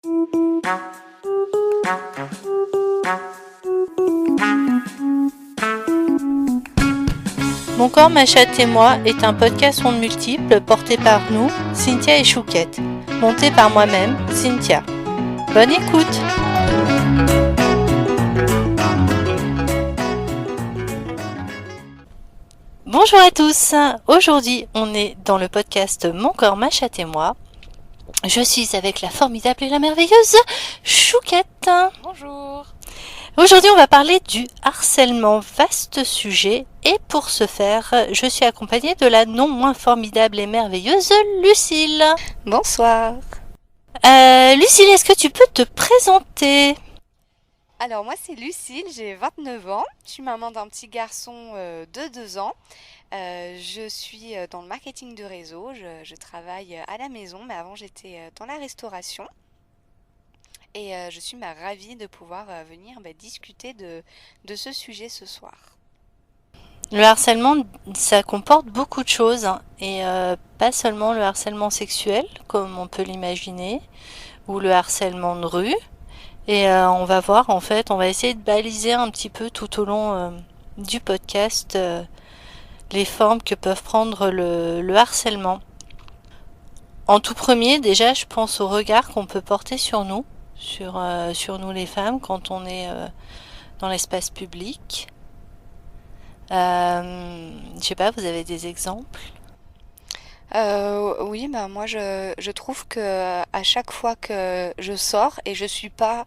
Mon corps, ma chatte et moi est un podcast ondes multiples porté par nous, Cynthia et Chouquette, monté par moi-même, Cynthia. Bonne écoute! Bonjour à tous! Aujourd'hui, on est dans le podcast Mon corps, ma chatte et moi. Je suis avec la formidable et la merveilleuse Chouquette. Bonjour. Aujourd'hui, on va parler du harcèlement, vaste sujet, et pour ce faire, je suis accompagnée de la non moins formidable et merveilleuse Lucille. Bonsoir. Lucille, est-ce que tu peux te présenter? Alors moi c'est Lucille, j'ai 29 ans, je suis maman d'un petit garçon de 2 ans. Je suis dans le marketing de réseau, je travaille à la maison, mais avant j'étais dans la restauration. Et je suis ravie de pouvoir venir discuter de ce sujet ce soir. Le harcèlement, ça comporte beaucoup de choses, hein, et pas seulement le harcèlement sexuel, comme on peut l'imaginer, ou le harcèlement de rue. Et on va voir, en fait, on va essayer de baliser un petit peu tout au long du podcast les formes que peuvent prendre le harcèlement. En tout premier, déjà, je pense au regard qu'on peut porter sur nous, sur nous les femmes, quand on est dans l'espace public. Je sais pas, vous avez des exemples? Oui, moi je trouve que à chaque fois que je sors, et je suis pas,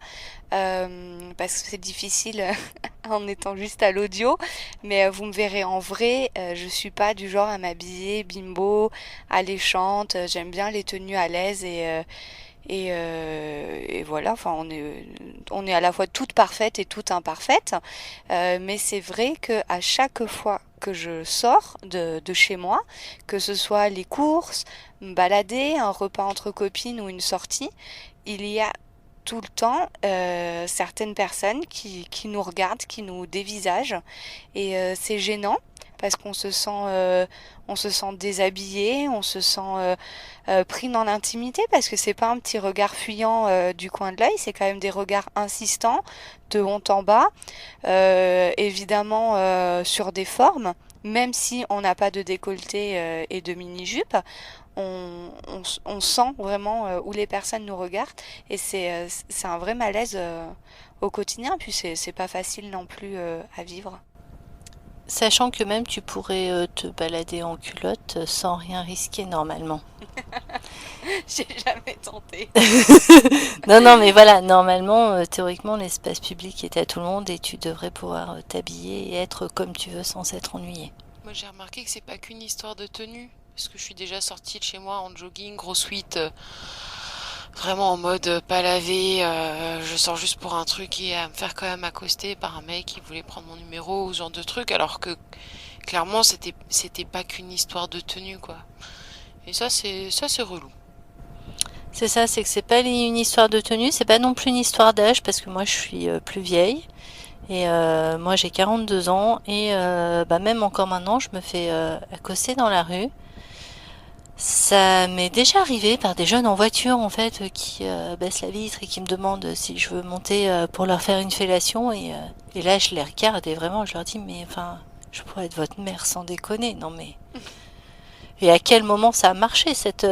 parce que c'est difficile en étant juste à l'audio, mais vous me verrez en vrai, je suis pas du genre à m'habiller bimbo, alléchante, j'aime bien les tenues à l'aise et voilà, enfin on est à la fois toute parfaite et toute imparfaite, mais c'est vrai que à chaque fois que je sors de chez moi, que ce soit les courses, me balader, un repas entre copines ou une sortie, il y a tout le temps certaines personnes qui nous regardent, qui nous dévisagent, et c'est gênant parce qu'on se sent déshabillé, on se sent pris dans l'intimité, parce que c'est pas un petit regard fuyant du coin de l'œil, c'est quand même des regards insistants, de haut en bas, évidemment sur des formes, même si on n'a pas de décolleté et de mini-jupe, on sent vraiment où les personnes nous regardent, et c'est un vrai malaise au quotidien, puis c'est pas facile non plus à vivre. Sachant que même tu pourrais te balader en culotte sans rien risquer normalement. J'ai jamais tenté. Non, mais voilà, normalement, théoriquement, l'espace public est à tout le monde et tu devrais pouvoir t'habiller et être comme tu veux sans être ennuyé. Moi j'ai remarqué que c'est pas qu'une histoire de tenue, parce que je suis déjà sortie de chez moi en jogging, gros sweat, vraiment en mode pas lavé, je sors juste pour un truc et à me faire quand même accoster par un mec qui voulait prendre mon numéro ou ce genre de truc, alors que clairement c'était pas qu'une histoire de tenue quoi. Et ça c'est relou. C'est ça, c'est que c'est pas une histoire de tenue, c'est pas non plus une histoire d'âge, parce que moi je suis plus vieille, et moi j'ai 42 ans, et même encore maintenant je me fais accoster dans la rue. Ça m'est déjà arrivé par des jeunes en voiture en fait qui baissent la vitre et qui me demandent si je veux monter pour leur faire une fellation, et là je les regarde et vraiment je leur dis mais enfin je pourrais être votre mère sans déconner, non mais et à quel moment ça a marché cette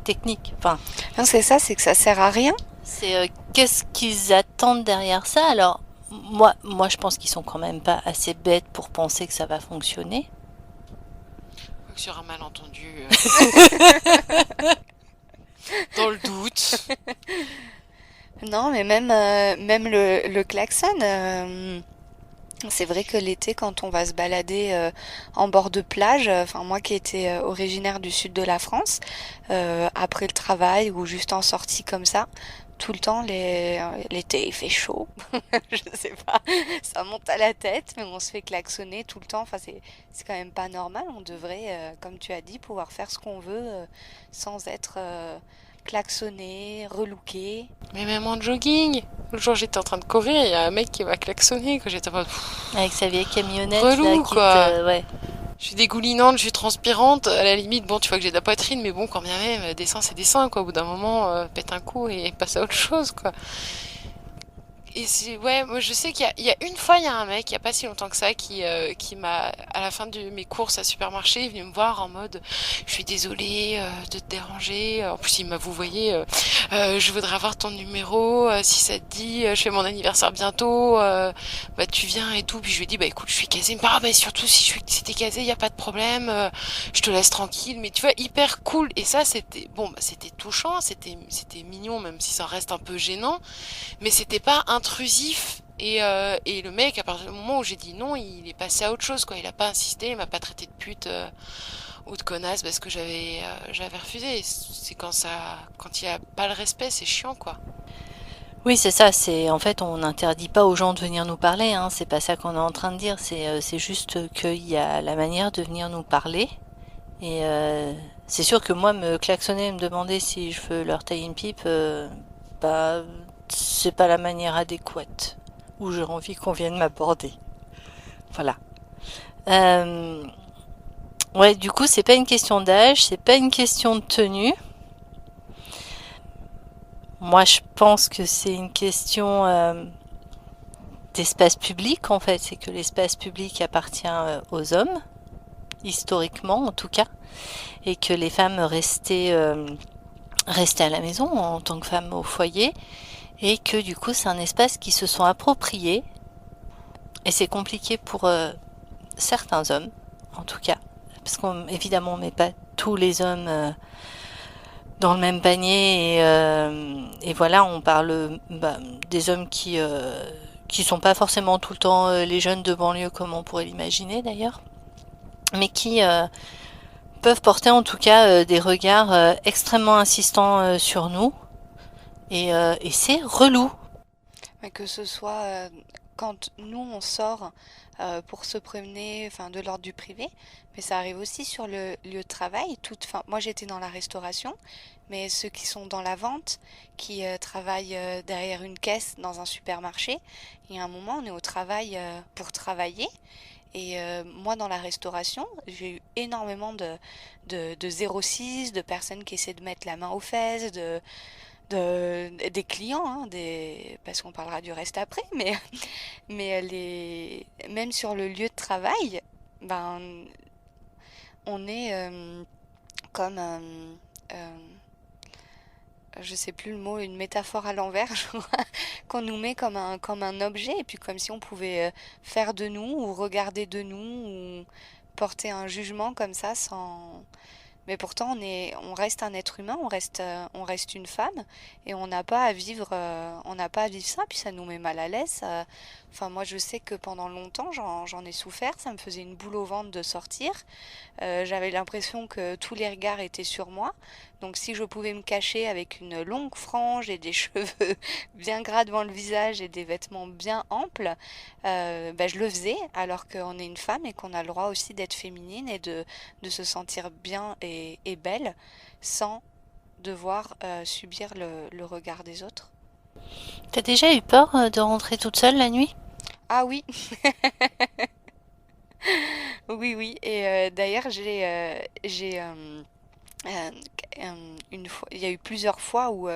technique, enfin Non, c'est ça, c'est que ça sert à rien. c'est qu'est-ce qu'ils attendent derrière ça? Alors moi je pense qu'ils sont quand même pas assez bêtes pour penser que ça va fonctionner. Sur un malentendu, dans le doute. Non, mais même le klaxon. C'est vrai que l'été, quand on va se balader en bord de plage, enfin moi qui étais originaire du sud de la France, après le travail ou juste en sortie comme ça, tout le temps l'été il fait chaud, je sais pas, ça monte à la tête, mais on se fait klaxonner tout le temps. Enfin c'est quand même pas normal. On devrait, comme tu as dit, pouvoir faire ce qu'on veut sans être klaxonné, relooké. Mais même en jogging, le jour j'étais en train de courir, il y a un mec qui m'a klaxonné, que j'étais en mode Avec sa vieille camionnette relou là, quoi. ouais. Je suis dégoulinante, je suis transpirante. À la limite, bon, tu vois que j'ai de la poitrine, mais bon, quand bien même, dessin, c'est dessin, quoi. Au bout d'un moment, pète un coup et passe à autre chose, quoi. Et c'est, ouais, moi je sais qu'il y a une fois, il y a un mec, il y a pas si longtemps que ça, qui m'a, à la fin de mes courses à supermarché, il est venu me voir en mode, je suis désolée de te déranger. En plus, il m'a vous voyez, je voudrais avoir ton numéro, si ça te dit, je fais mon anniversaire bientôt, bah tu viens et tout. Puis je lui ai dit, bah écoute, je suis casée. Il me dit, ah bah surtout si t'es casée, il y a pas de problème, je te laisse tranquille. Mais tu vois, hyper cool. Et ça, c'était, bon, bah, c'était touchant, c'était mignon, même si ça reste un peu gênant, mais c'était pas intrusif. Et le mec, à partir du moment où j'ai dit non, il est passé à autre chose, quoi. Il a pas insisté, il m'a pas traité de pute ou de connasse parce que j'avais refusé. C'est quand il y a pas le respect, c'est chiant, quoi. Oui, c'est ça. C'est en fait, on n'interdit pas aux gens de venir nous parler. Hein, c'est pas ça qu'on est en train de dire. C'est juste qu'il y a la manière de venir nous parler. Et c'est sûr que moi, me klaxonner, me demander si je veux leur tailler une pipe, bah, c'est pas la manière adéquate où j'ai envie qu'on vienne m'aborder. Voilà. Euh, ouais, du coup, c'est pas une question d'âge, c'est pas une question de tenue. Moi, je pense que c'est une question d'espace public, en fait. C'est que l'espace public appartient aux hommes, historiquement en tout cas, et que les femmes restaient à la maison en tant que femmes au foyer, et que du coup, c'est un espace qui se sont appropriés, et c'est compliqué pour certains hommes, en tout cas, parce qu'évidemment, on met pas tous les hommes dans le même panier et voilà, on parle des hommes qui sont pas forcément tout le temps les jeunes de banlieue comme on pourrait l'imaginer d'ailleurs, mais qui peuvent porter en tout cas des regards extrêmement insistants sur nous et c'est relou. Mais que ce soit quand nous on sort pour se promener, enfin de l'ordre du privé, mais ça arrive aussi sur le lieu de travail. Enfin, moi j'étais dans la restauration, mais ceux qui sont dans la vente, qui travaillent derrière une caisse dans un supermarché, il y a un moment on est au travail pour travailler. Et moi, dans la restauration, j'ai eu énormément de 06, de personnes qui essaient de mettre la main aux fesses, des clients, hein, parce qu'on parlera du reste après, mais même sur le lieu de travail, ben, on est comme, euh, je sais plus le mot, une métaphore à l'envers, je crois, qu'on nous met comme un objet, et puis comme si on pouvait faire de nous, ou regarder de nous, ou porter un jugement comme ça sans... Mais pourtant, on reste un être humain, on reste une femme, et on n'a pas à vivre ça, puis ça nous met mal à l'aise. Enfin, moi, je sais que pendant longtemps, j'en ai souffert, ça me faisait une boule au ventre de sortir. J'avais l'impression que tous les regards étaient sur moi. Donc, si je pouvais me cacher avec une longue frange et des cheveux bien gras devant le visage et des vêtements bien amples, ben, je le faisais, alors qu'on est une femme et qu'on a le droit aussi d'être féminine et de se sentir bien et belle sans devoir subir le regard des autres. T'as déjà eu peur de rentrer toute seule la nuit? Ah oui, oui, oui. Et d'ailleurs, euh, une fois, il y a eu plusieurs fois où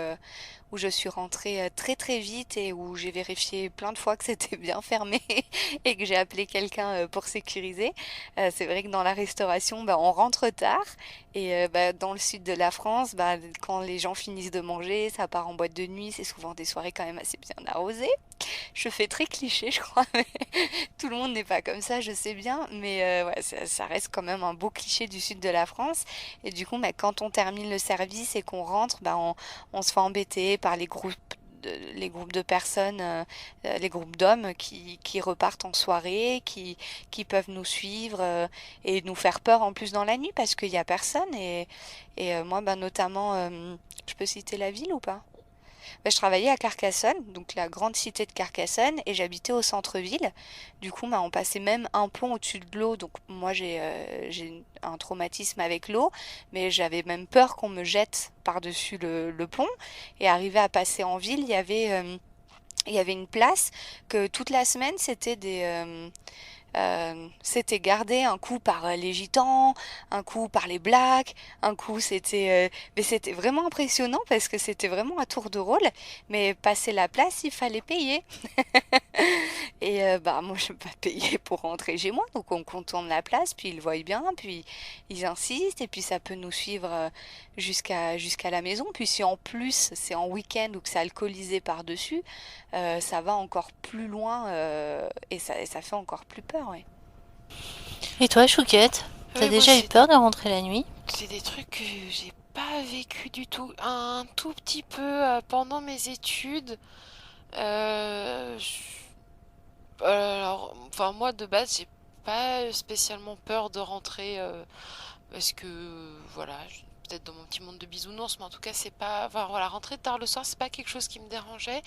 je suis rentrée très très vite et où j'ai vérifié plein de fois que c'était bien fermé et que j'ai appelé quelqu'un pour sécuriser. C'est vrai que dans la restauration, bah, on rentre tard et bah, dans le sud de la France, bah, quand les gens finissent de manger, ça part en boîte de nuit, c'est souvent des soirées quand même assez bien arrosées. Je fais très cliché, je crois, mais tout le monde n'est pas comme ça, je sais bien, mais ouais, ça reste quand même un beau cliché du sud de la France. Et du coup, bah, quand on termine le service et qu'on rentre, bah, on se fait embêter par les groupes de personnes, les groupes d'hommes qui repartent en soirée, qui peuvent nous suivre et nous faire peur en plus dans la nuit parce qu'il n'y a personne. Et moi, bah, notamment, je peux citer la ville ou pas? Bah, je travaillais à Carcassonne, donc la grande cité de Carcassonne, et j'habitais au centre-ville. Du coup, bah, on passait même un pont au-dessus de l'eau, donc moi j'ai un traumatisme avec l'eau, mais j'avais même peur qu'on me jette par-dessus le pont. Et arrivé à passer en ville, il y avait une place que toute la semaine, c'était C'était gardé un coup par les gitans, un coup par les blacks, un coup mais c'était vraiment impressionnant parce que c'était vraiment un tour de rôle. Mais passer la place, il fallait payer. Et bah moi je peux pas payer pour rentrer chez moi, donc on contourne la place, puis ils voient bien, puis ils insistent, et puis ça peut nous suivre jusqu'à la maison. Puis si en plus c'est en week-end ou que c'est alcoolisé par-dessus, ça va encore plus loin et ça fait encore plus peur, ouais. Et toi, Chouquette, t'as Oui, moi, déjà eu peur de rentrer la nuit? c'est des trucs que j'ai pas vécu du tout. Un tout petit peu pendant mes études. Euh, alors, enfin, moi, de base, j'ai pas spécialement peur de rentrer parce que, voilà, peut-être dans mon petit monde de bisounours, mais en tout cas, c'est pas. Enfin, voilà, rentrer tard le soir, c'est pas quelque chose qui me dérangeait.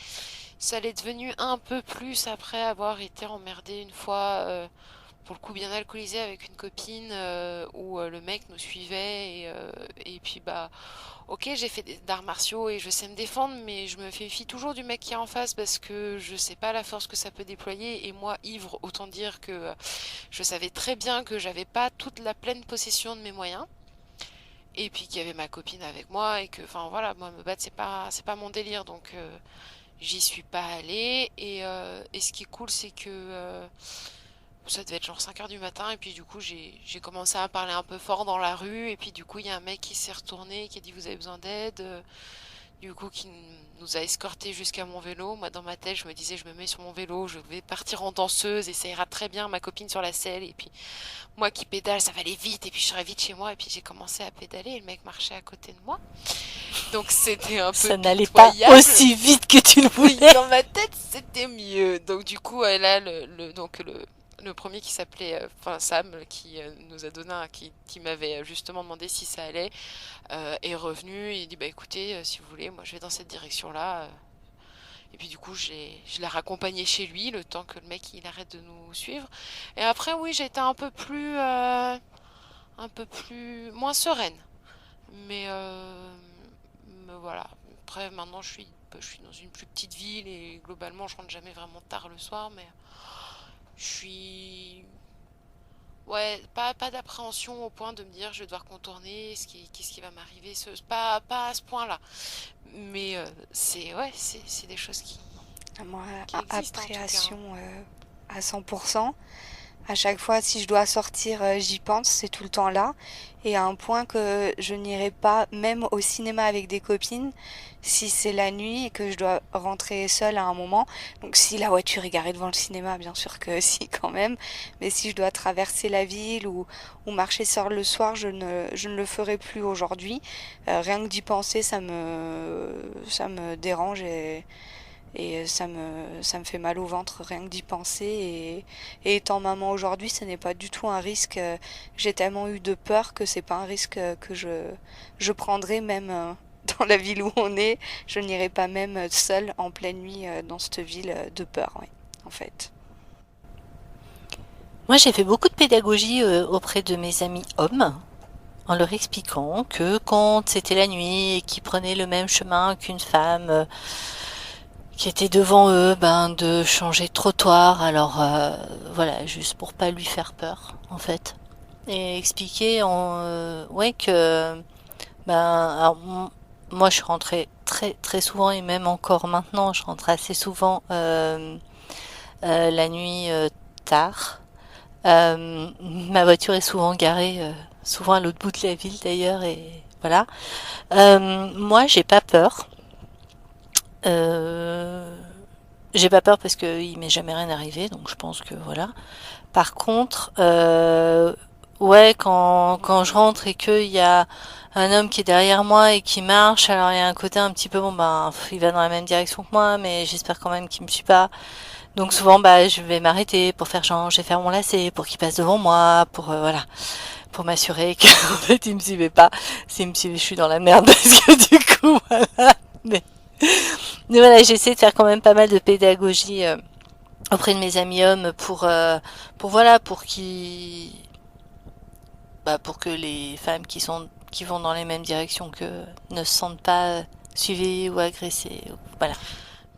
Ça l'est devenu un peu plus après avoir été emmerdée une fois. Pour le coup bien alcoolisé avec une copine où le mec nous suivait et puis bah ok j'ai fait des arts martiaux et je sais me défendre mais je me méfie toujours du mec qui est en face parce que je sais pas la force que ça peut déployer et moi ivre autant dire que je savais très bien que j'avais pas toute la pleine possession de mes moyens et puis qu'il y avait ma copine avec moi et que enfin voilà moi me battre c'est pas mon délire donc j'y suis pas allée et ce qui est cool c'est que ça devait être genre 5 heures du matin et puis du coup j'ai commencé à parler un peu fort dans la rue et puis du coup il y a un mec qui s'est retourné qui a dit vous avez besoin d'aide du coup qui nous a escortés jusqu'à mon vélo. Moi dans ma tête je me disais je me mets sur mon vélo, je vais partir en danseuse et ça ira très bien, ma copine sur la selle et puis moi qui pédale ça va aller vite et puis je serai vite chez moi et puis j'ai commencé à pédaler et le mec marchait à côté de moi donc c'était un peu Ça n'allait pas pitoyable. aussi vite que tu le Oui, voulais. dans ma tête, c'était mieux. Donc du coup, là, le premier qui s'appelait, enfin Sam, qui nous a donné, qui m'avait justement demandé si ça allait, est revenu et il dit bah écoutez, si vous voulez, moi je vais dans cette direction-là. Et puis du coup, je l'ai raccompagné chez lui le temps que le mec il arrête de nous suivre. Et après, oui, j'ai été un peu plus, moins sereine. Mais, voilà. Après, maintenant, je suis dans une plus petite ville et globalement, je rentre jamais vraiment tard le soir, mais je suis. Ouais, pas d'appréhension au point de me dire je vais devoir contourner, qu'est-ce qui va m'arriver, pas à ce point-là. Mais ouais, c'est des choses Moi, qui existent en tout cas, hein. appréhension à 100%. À chaque fois, si je dois sortir, j'y pense, c'est tout le temps là. Et à un point que je n'irai pas même au cinéma avec des copines si c'est la nuit et que je dois rentrer seule à un moment. Donc si la voiture est garée devant le cinéma, bien sûr que si quand même. Mais si je dois traverser la ville ou marcher seule le soir, je ne le ferai plus aujourd'hui. Rien que d'y penser, ça me dérange et ça me fait mal au ventre rien que d'y penser. Et étant maman aujourd'hui, ce n'est pas du tout un risque. J'ai tellement eu de peur que c'est pas un risque que je prendrai même dans la ville où on est. Je n'irai pas même seule en pleine nuit dans cette ville de peur, ouais, en fait. Moi, j'ai fait beaucoup de pédagogie auprès de mes amis hommes, en leur expliquant que quand c'était la nuit et qu'ils prenaient le même chemin qu'une femme qui était devant eux, ben de changer de trottoir. Alors voilà, juste pour pas lui faire peur, en fait, et expliquer ouais que ben alors, moi je suis rentrée très très souvent et même encore maintenant, je rentre assez souvent la nuit tard. Ma voiture est souvent garée, souvent à l'autre bout de la ville d'ailleurs, et voilà. Moi, j'ai pas peur. Euh, j'ai pas peur parce qu'il m'est jamais rien arrivé, donc je pense que voilà. Par contre, ouais, quand je rentre et qu'il y a un homme qui est derrière moi et qui marche, alors il y a un côté un petit peu bon ben il va dans la même direction que moi, mais j'espère quand même qu'il me suit pas. Donc souvent bah je vais m'arrêter pour faire genre, je vais faire mon lacet pour qu'il passe devant moi, pour voilà, pour m'assurer qu'en fait il me suivait pas. S'il me suivait, je suis dans la merde parce que du coup voilà. Mais, mais voilà, j'essaie de faire quand même pas mal de pédagogie auprès de mes amis hommes pour voilà, pour que les femmes qui vont dans les mêmes directions que ne se sentent pas suivies ou agressées. Voilà.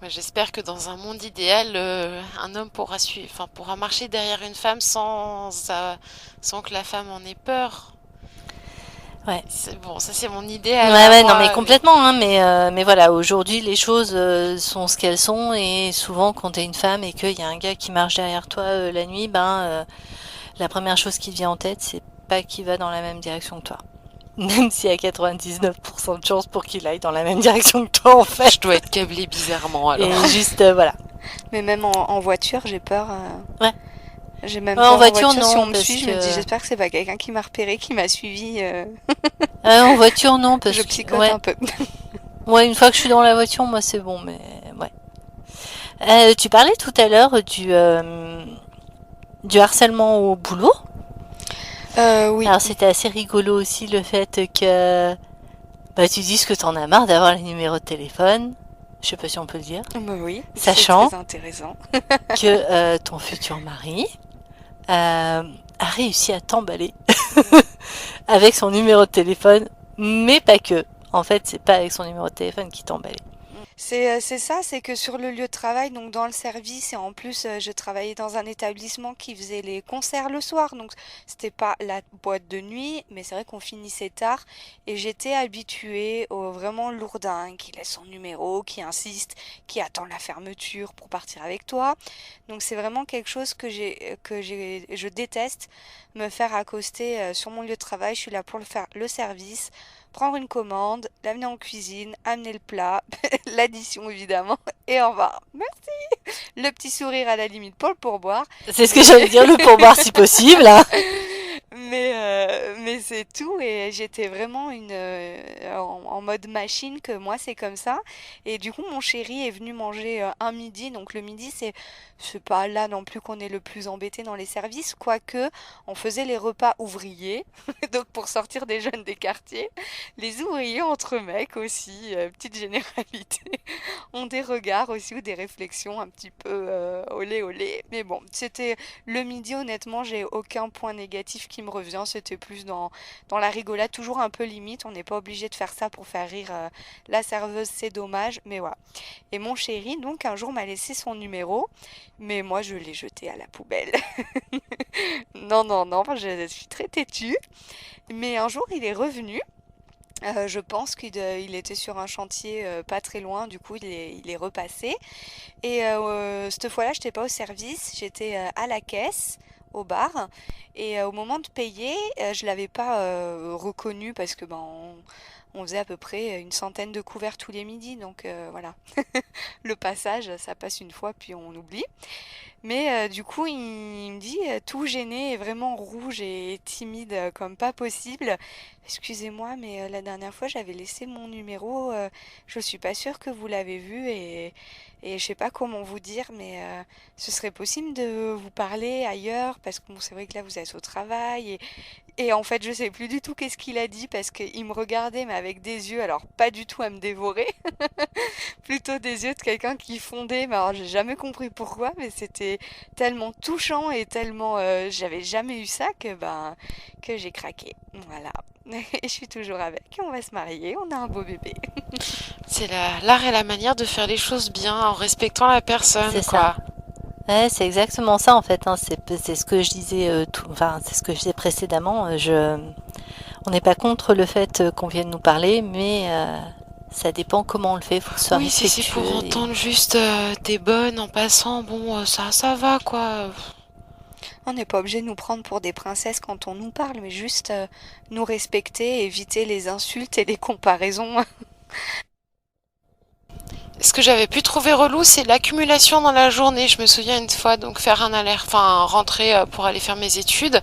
Moi, j'espère que dans un monde idéal, un homme pourra suivre, enfin, pourra marcher derrière une femme sans que la femme en ait peur. Ouais. Bon, ça c'est mon Ouais, idéal à ouais, non, mais moi, mais complètement, hein, mais voilà, aujourd'hui, les choses sont ce qu'elles sont, et souvent, quand t'es une femme et qu'il y a un gars qui marche derrière toi la nuit, la première chose qui te vient en tête, c'est pas qu'il va dans la même direction que toi. Même s'il y a 99% de chances pour qu'il aille dans la même direction que toi, en je fait. dois être câblée bizarrement alors. Et juste, voilà. Mais même en voiture, j'ai peur. Ouais. J'ai même Ouais, en peur en voiture, voiture. Si on non, me parce suit, je me dis, que... j'espère que c'est pas quelqu'un qui m'a repéré, qui m'a suivi. En voiture, non, Je parce que... psychote Ouais. un peu. Ouais, une fois que je suis dans la voiture, moi, c'est bon, mais... Ouais. Tu parlais tout à l'heure du harcèlement au boulot. Oui. Alors c'était assez rigolo aussi le fait que tu dises que t'en as marre d'avoir les numéros de téléphone. Je sais pas si on peut le dire. Bah oui, c'est Sachant très intéressant. que ton futur mari a réussi à t'emballer avec son numéro de téléphone, mais pas que. En fait, c'est pas avec son numéro de téléphone qui t'emballait. C'est ça, c'est que sur le lieu de travail, donc dans le service, et en plus, je travaillais dans un établissement qui faisait les concerts le soir, donc c'était pas la boîte de nuit, mais c'est vrai qu'on finissait tard, et j'étais habituée au vraiment lourdin qui laisse son numéro, qui insiste, qui attend la fermeture pour partir avec toi. Donc c'est vraiment quelque chose je déteste me faire accoster sur mon lieu de travail. Je suis là pour le faire le service, prendre une commande, l'amener en cuisine, amener le plat, l'addition évidemment, et au revoir. Merci. Le petit sourire à la limite pour le pourboire, C'est ce que mais j'allais dire, le pourboire si possible, hein. mais c'est tout, et j'étais vraiment en mode machine, que moi c'est comme ça. Et du coup mon chéri est venu manger un midi, donc le midi c'est pas là non plus qu'on est le plus embêté dans les services, quoique on faisait les repas ouvriers, donc pour sortir des jeunes des quartiers, les ouvriers entre mecs aussi, petite généralité, ont des regards aussi ou des réflexions un petit peu olé olé. Mais bon, c'était le midi, honnêtement, j'ai aucun point négatif qui me revient. C'était plus dans la rigolade, toujours un peu limite. On n'est pas obligé de faire ça pour faire rire la serveuse, c'est dommage. Mais voilà. Et mon chéri, donc, un jour m'a laissé son numéro, mais moi, je l'ai jeté à la poubelle. Non, non, non, je suis très têtue. Mais un jour, il est revenu. Je pense qu'il était sur un chantier pas très loin, du coup il est repassé. Et cette fois-là, j'étais pas au service, j'étais à la caisse, au bar. Et au moment de payer, je l'avais pas reconnu parce que on faisait à peu près une centaine de couverts tous les midis. Donc voilà, le passage, ça passe une fois puis on oublie. Mais du coup, il me dit, tout gêné et vraiment rouge et timide comme pas possible. Excusez-moi, mais la dernière fois, j'avais laissé mon numéro. Je suis pas sûre que vous l'avez vu, et je sais pas comment vous dire, mais ce serait possible de vous parler ailleurs parce que bon, c'est vrai que là, vous êtes au travail, et en fait, je sais plus du tout qu'est-ce qu'il a dit parce qu'il me regardait, mais avec des yeux, alors pas du tout à me dévorer, plutôt des yeux de quelqu'un qui fondait. Mais alors, j'ai jamais compris pourquoi, mais c'était tellement touchant et tellement, j'avais jamais eu ça que j'ai craqué. Voilà. Et je suis toujours avec. On va se marier. On a un beau bébé. C'est l'art et la manière de faire les choses bien en respectant la C'est personne, ça. quoi. Ouais, c'est exactement ça en fait, hein. C'est ce que je disais, enfin c'est ce que je disais précédemment. On n'est pas contre le fait qu'on vienne nous parler, mais ça dépend comment on le fait. Faut que ce soit Oui, si c'est pour respectueux. entendre juste t'es bonne en passant, bon, ça va, quoi. On n'est pas obligé de nous prendre pour des princesses quand on nous parle, mais juste nous respecter, éviter les insultes et les comparaisons. Ce que j'avais pu trouver relou, c'est l'accumulation dans la journée. Je me souviens une fois, donc faire un alerte, enfin rentrer pour aller faire mes études,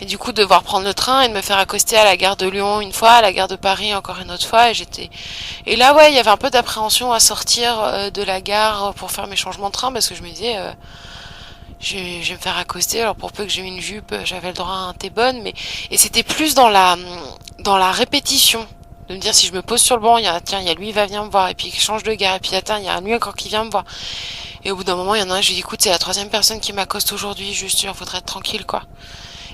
et du coup devoir prendre le train et de me faire accoster à la gare de Lyon une fois, à la gare de Paris encore une autre fois, et là ouais, il y avait un peu d'appréhension à sortir de la gare pour faire mes changements de train parce que je me disais je vais me faire accoster, alors pour peu que j'ai une jupe, j'avais le droit à un thé bonne, mais et c'était plus dans la répétition. De me dire si je me pose sur le banc, tiens, il y a lui, il va venir me voir, et puis il change de gare, et puis attends, il y a lui encore qui vient me voir. Et au bout d'un moment, il y en a un, je lui dis, écoute, c'est la troisième personne qui m'accoste aujourd'hui, juste, il faudrait être tranquille, quoi.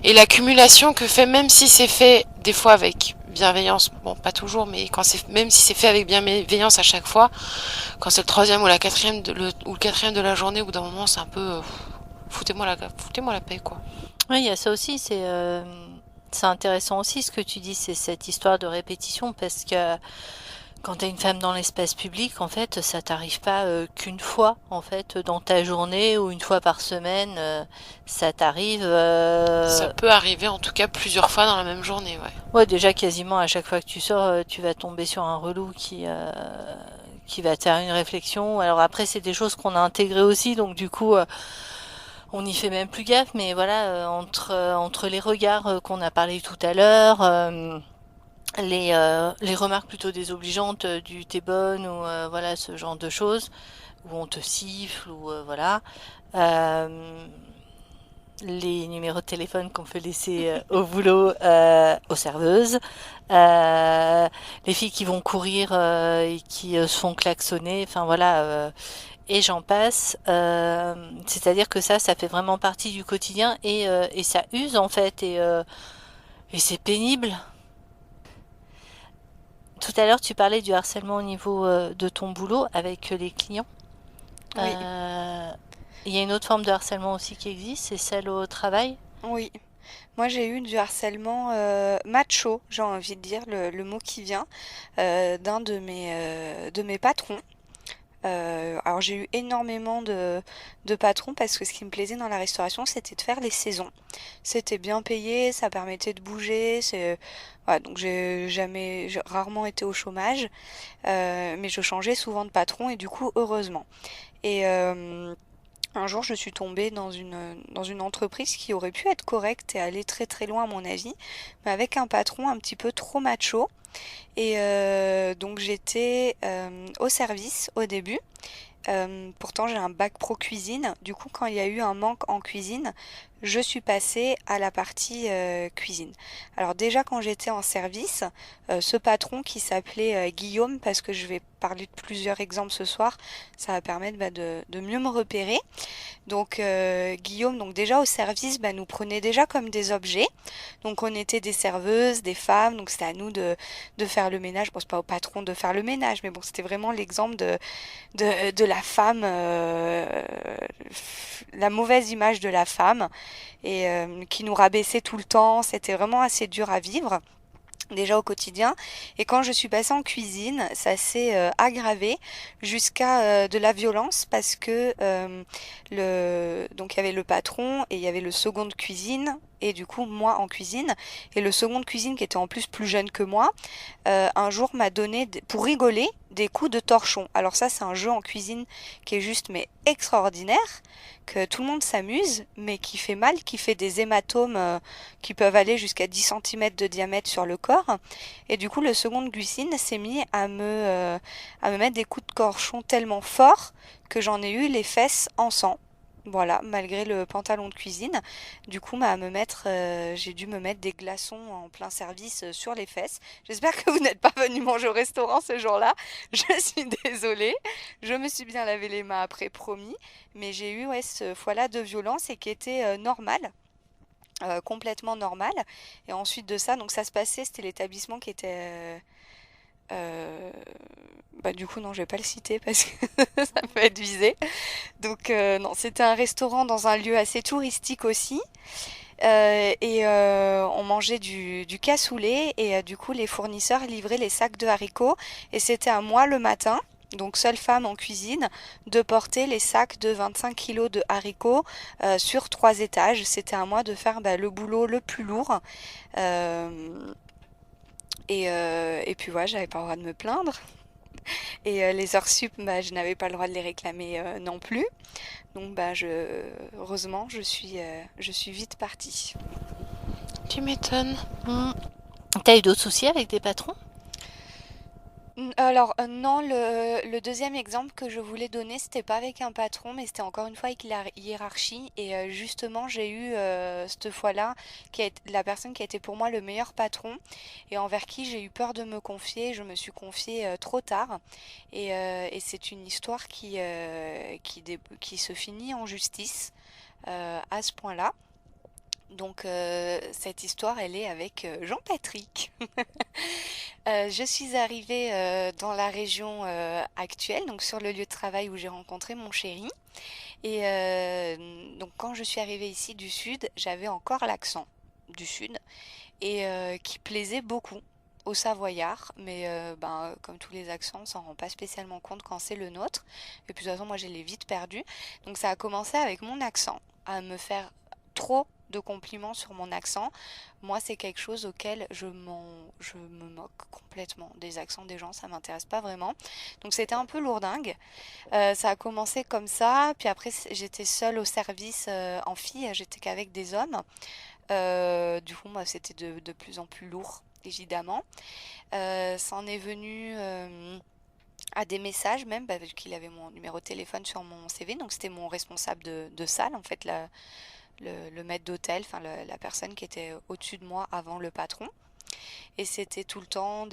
Et l'accumulation que fait, même si c'est fait, des fois avec bienveillance, bon, pas toujours, mais même si c'est fait avec bienveillance à chaque fois, quand c'est le troisième ou ou le quatrième de la journée, au bout d'un moment, c'est un peu, foutez-moi la paix, quoi. Oui, il y a ça aussi, c'est intéressant aussi ce que tu dis, c'est cette histoire de répétition, parce que quand tu es une femme dans l'espace public, en fait, ça t'arrive pas qu'une fois, en fait, dans ta journée ou une fois par semaine, ça t'arrive, Ça peut arriver, en tout cas, plusieurs fois dans la même journée, ouais. ouais, déjà quasiment à chaque fois que tu sors, tu vas tomber sur un relou qui va te faire une réflexion. Alors après, c'est des choses qu'on a intégrées aussi, donc du coup, on n'y fait même plus gaffe, mais voilà, entre les regards qu'on a parlé tout à l'heure, les remarques plutôt désobligeantes du t'es bonne ou voilà ce genre de choses, où on te siffle ou voilà. Euh, les numéros de téléphone qu'on peut laisser au boulot aux serveuses, les filles qui vont courir et qui se font klaxonner, enfin voilà, et j'en passe. C'est-à-dire que ça fait vraiment partie du quotidien et ça use en fait et c'est pénible. Tout à l'heure, tu parlais du harcèlement au niveau de ton boulot avec les clients. Oui, Euh, il y a une autre forme de harcèlement aussi qui existe, c'est celle au travail. oui. Moi, j'ai eu du harcèlement macho, j'ai envie de dire le mot qui vient, d'un de mes patrons. Alors j'ai eu énormément de patrons parce que ce qui me plaisait dans la restauration, c'était de faire les saisons. C'était bien payé, ça permettait de bouger. Voilà, donc j'ai rarement été au chômage, mais je changeais souvent de patron et du coup heureusement. Et un jour, je suis tombée dans une entreprise qui aurait pu être correcte et aller très très loin à mon avis, mais avec un patron un petit peu trop macho. Et donc j'étais au service au début. Pourtant, j'ai un bac pro cuisine. Du coup, quand il y a eu un manque en cuisine, je suis passée à la partie cuisine. Alors déjà, quand j'étais en service, ce patron qui s'appelait Guillaume, parce que je vais parler de plusieurs exemples ce soir, ça va permettre de mieux me repérer. Donc Guillaume, donc déjà au service, nous prenait déjà comme des objets. Donc on était des serveuses, des femmes, donc c'était à nous de faire le ménage. Bon, c'est pas au patron de faire le ménage, mais bon, c'était vraiment l'exemple de la femme, la mauvaise image de la femme, et qui nous rabaissait tout le temps. C'était vraiment assez dur à vivre déjà au quotidien. Et quand je suis passée en cuisine, ça s'est aggravé jusqu'à de la violence parce que donc il y avait le patron et il y avait le second de cuisine et du coup moi en cuisine et le second de cuisine qui était en plus jeune que moi un jour m'a donné pour rigoler des coups de torchon. Alors ça c'est un jeu en cuisine qui est juste mais extraordinaire, que tout le monde s'amuse mais qui fait mal, qui fait des hématomes qui peuvent aller jusqu'à 10 centimètres de diamètre sur le corps. Et du coup, le second de glucine s'est mis à me mettre des coups de corchon tellement forts que j'en ai eu les fesses en sang. Voilà, malgré le pantalon de cuisine. Du coup, j'ai dû me mettre des glaçons en plein service sur les fesses. J'espère que vous n'êtes pas venu manger au restaurant ce jour-là. Je suis désolée. Je me suis bien lavé les mains après, promis. Mais j'ai eu, ouais, ce fois-là de violence et qui était normale, complètement normal. Et ensuite de ça, donc ça se passait, c'était l'établissement qui était... du coup, non, je vais pas le citer parce que ça peut être visé. Donc, non, c'était un restaurant dans un lieu assez touristique aussi. Et on mangeait du cassoulet et du coup, les fournisseurs livraient les sacs de haricots. Et c'était à moi le matin, donc seule femme en cuisine, de porter les sacs de 25 kilos de haricots sur 3 étages. C'était à moi de faire le boulot le plus lourd. Euh, et puis voilà, j'avais pas le droit de me plaindre. Et les heures sup, je n'avais pas le droit de les réclamer non plus. Donc heureusement, je suis vite partie. Tu m'étonnes. Hmm. T'as eu d'autres soucis avec des patrons? Alors non, le deuxième exemple que je voulais donner, c'était pas avec un patron, mais c'était encore une fois avec la hiérarchie. Et justement, j'ai eu cette fois-là la personne qui a été pour moi le meilleur patron et envers qui j'ai eu peur de me confier. Je me suis confiée trop tard et c'est une histoire qui se finit en justice à ce point-là. Donc cette histoire, elle est avec Jean-Patrick. Je suis arrivée dans la région actuelle, donc sur le lieu de travail où j'ai rencontré mon chéri. Et donc quand je suis arrivée ici du sud, j'avais encore l'accent du sud et qui plaisait beaucoup aux Savoyards, mais comme tous les accents, on s'en rend pas spécialement compte quand c'est le nôtre. Et puis de toute façon, moi, je l'ai vite perdu. Donc ça a commencé avec mon accent, à me faire trop de compliments sur mon accent. Moi, c'est quelque chose auquel je me moque complètement des accents des gens, ça m'intéresse pas vraiment. Donc c'était un peu lourdingue. Ça a commencé comme ça, puis après j'étais seule au service en fille, j'étais qu'avec des hommes. Du coup, moi, c'était de plus en plus lourd, évidemment. Ça en est venu à des messages même, parce qu'il avait mon numéro de téléphone sur mon CV, donc c'était mon responsable de salle, en fait, le maître d'hôtel, enfin la personne qui était au-dessus de moi avant le patron. Et c'était tout le temps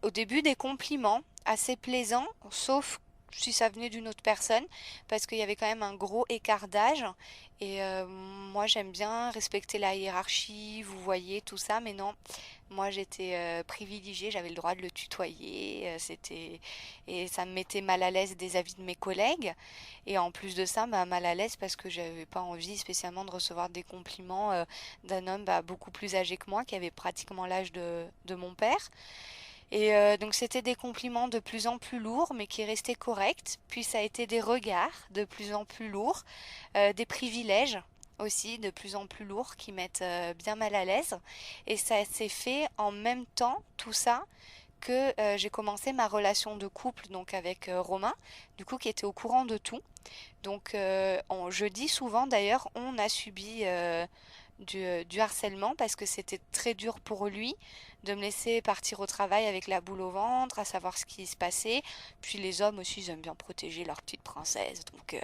au début des compliments assez plaisants, sauf si ça venait d'une autre personne, parce qu'il y avait quand même un gros écart d'âge. Et moi, j'aime bien respecter la hiérarchie, vous voyez, tout ça, mais non, moi j'étais privilégiée, j'avais le droit de le tutoyer, et ça me mettait mal à l'aise des avis de mes collègues. Et en plus de ça, mal à l'aise parce que j'avais pas envie spécialement de recevoir des compliments d'un homme beaucoup plus âgé que moi, qui avait pratiquement l'âge de mon père. Et donc c'était des compliments de plus en plus lourds, mais qui restaient corrects. Puis ça a été des regards de plus en plus lourds, des privilèges aussi de plus en plus lourds qui mettent bien mal à l'aise. Et ça s'est fait en même temps, tout ça, que j'ai commencé ma relation de couple donc avec Romain, du coup qui était au courant de tout. Donc je dis souvent d'ailleurs, on a subi du harcèlement parce que c'était très dur pour lui de me laisser partir au travail avec la boule au ventre, à savoir ce qui se passait. Puis les hommes aussi, ils aiment bien protéger leur petite princesse, donc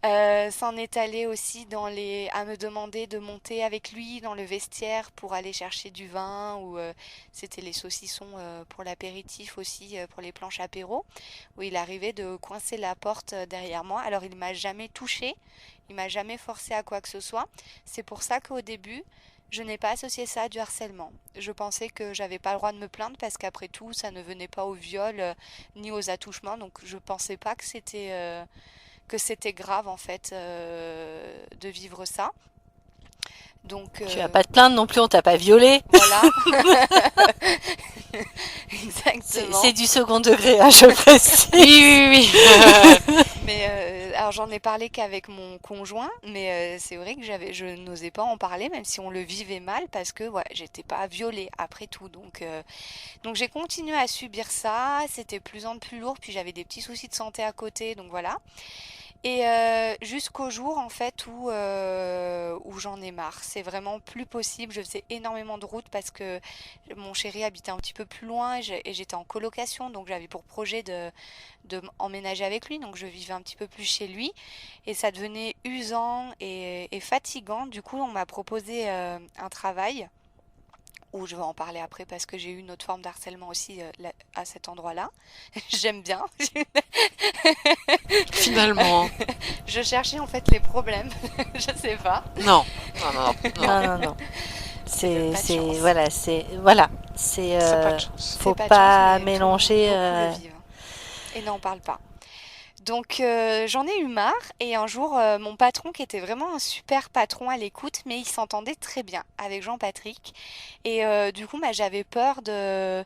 voilà. S'en est allé aussi à me demander de monter avec lui dans le vestiaire pour aller chercher du vin ou c'était les saucissons pour l'apéritif aussi, pour les planches apéro, où il arrivait de coincer la porte derrière moi. Alors il m'a jamais touchée, il m'a jamais forcé à quoi que ce soit. C'est pour ça qu'au début, je n'ai pas associé ça à du harcèlement. Je pensais que j'avais pas le droit de me plaindre parce qu'après tout, ça ne venait pas au viol ni aux attouchements. Donc je pensais pas que c'était grave en fait de vivre ça. Donc Tu vas pas te plaindre non plus, on t'a pas violé. voilà, C'est exactement. c'est du second degré, hein, je précise. Oui, oui, oui. Mais alors j'en ai parlé qu'avec mon conjoint, mais c'est vrai que je n'osais pas en parler, même si on le vivait mal, parce que ouais, j'étais pas violée après tout. Donc j'ai continué à subir ça. C'était plus en plus lourd, puis j'avais des petits soucis de santé à côté, donc voilà. Et jusqu'au jour en fait où j'en ai marre. C'est vraiment plus possible. Je faisais énormément de route parce que mon chéri habitait un petit peu plus loin et j'étais en colocation, donc j'avais pour projet de emménager avec lui. Donc je vivais un petit peu plus chez lui et ça devenait usant et fatigant. Du coup, on m'a proposé un travail où je vais en parler après parce que j'ai eu une autre forme d'harcèlement aussi à cet endroit-là. J'aime bien. Finalement. Je cherchais en fait les problèmes. Je sais pas. Non. Non, non, non. Non, non, non. Pas de chance. Voilà, c'est, C'est pas de chance. C'est faut pas de chance, pas mais mélanger. beaucoup le vivent. Et n'en parle pas. Donc j'en ai eu marre et un jour mon patron qui était vraiment un super patron à l'écoute mais il s'entendait très bien avec Jean-Patrick et du coup j'avais peur de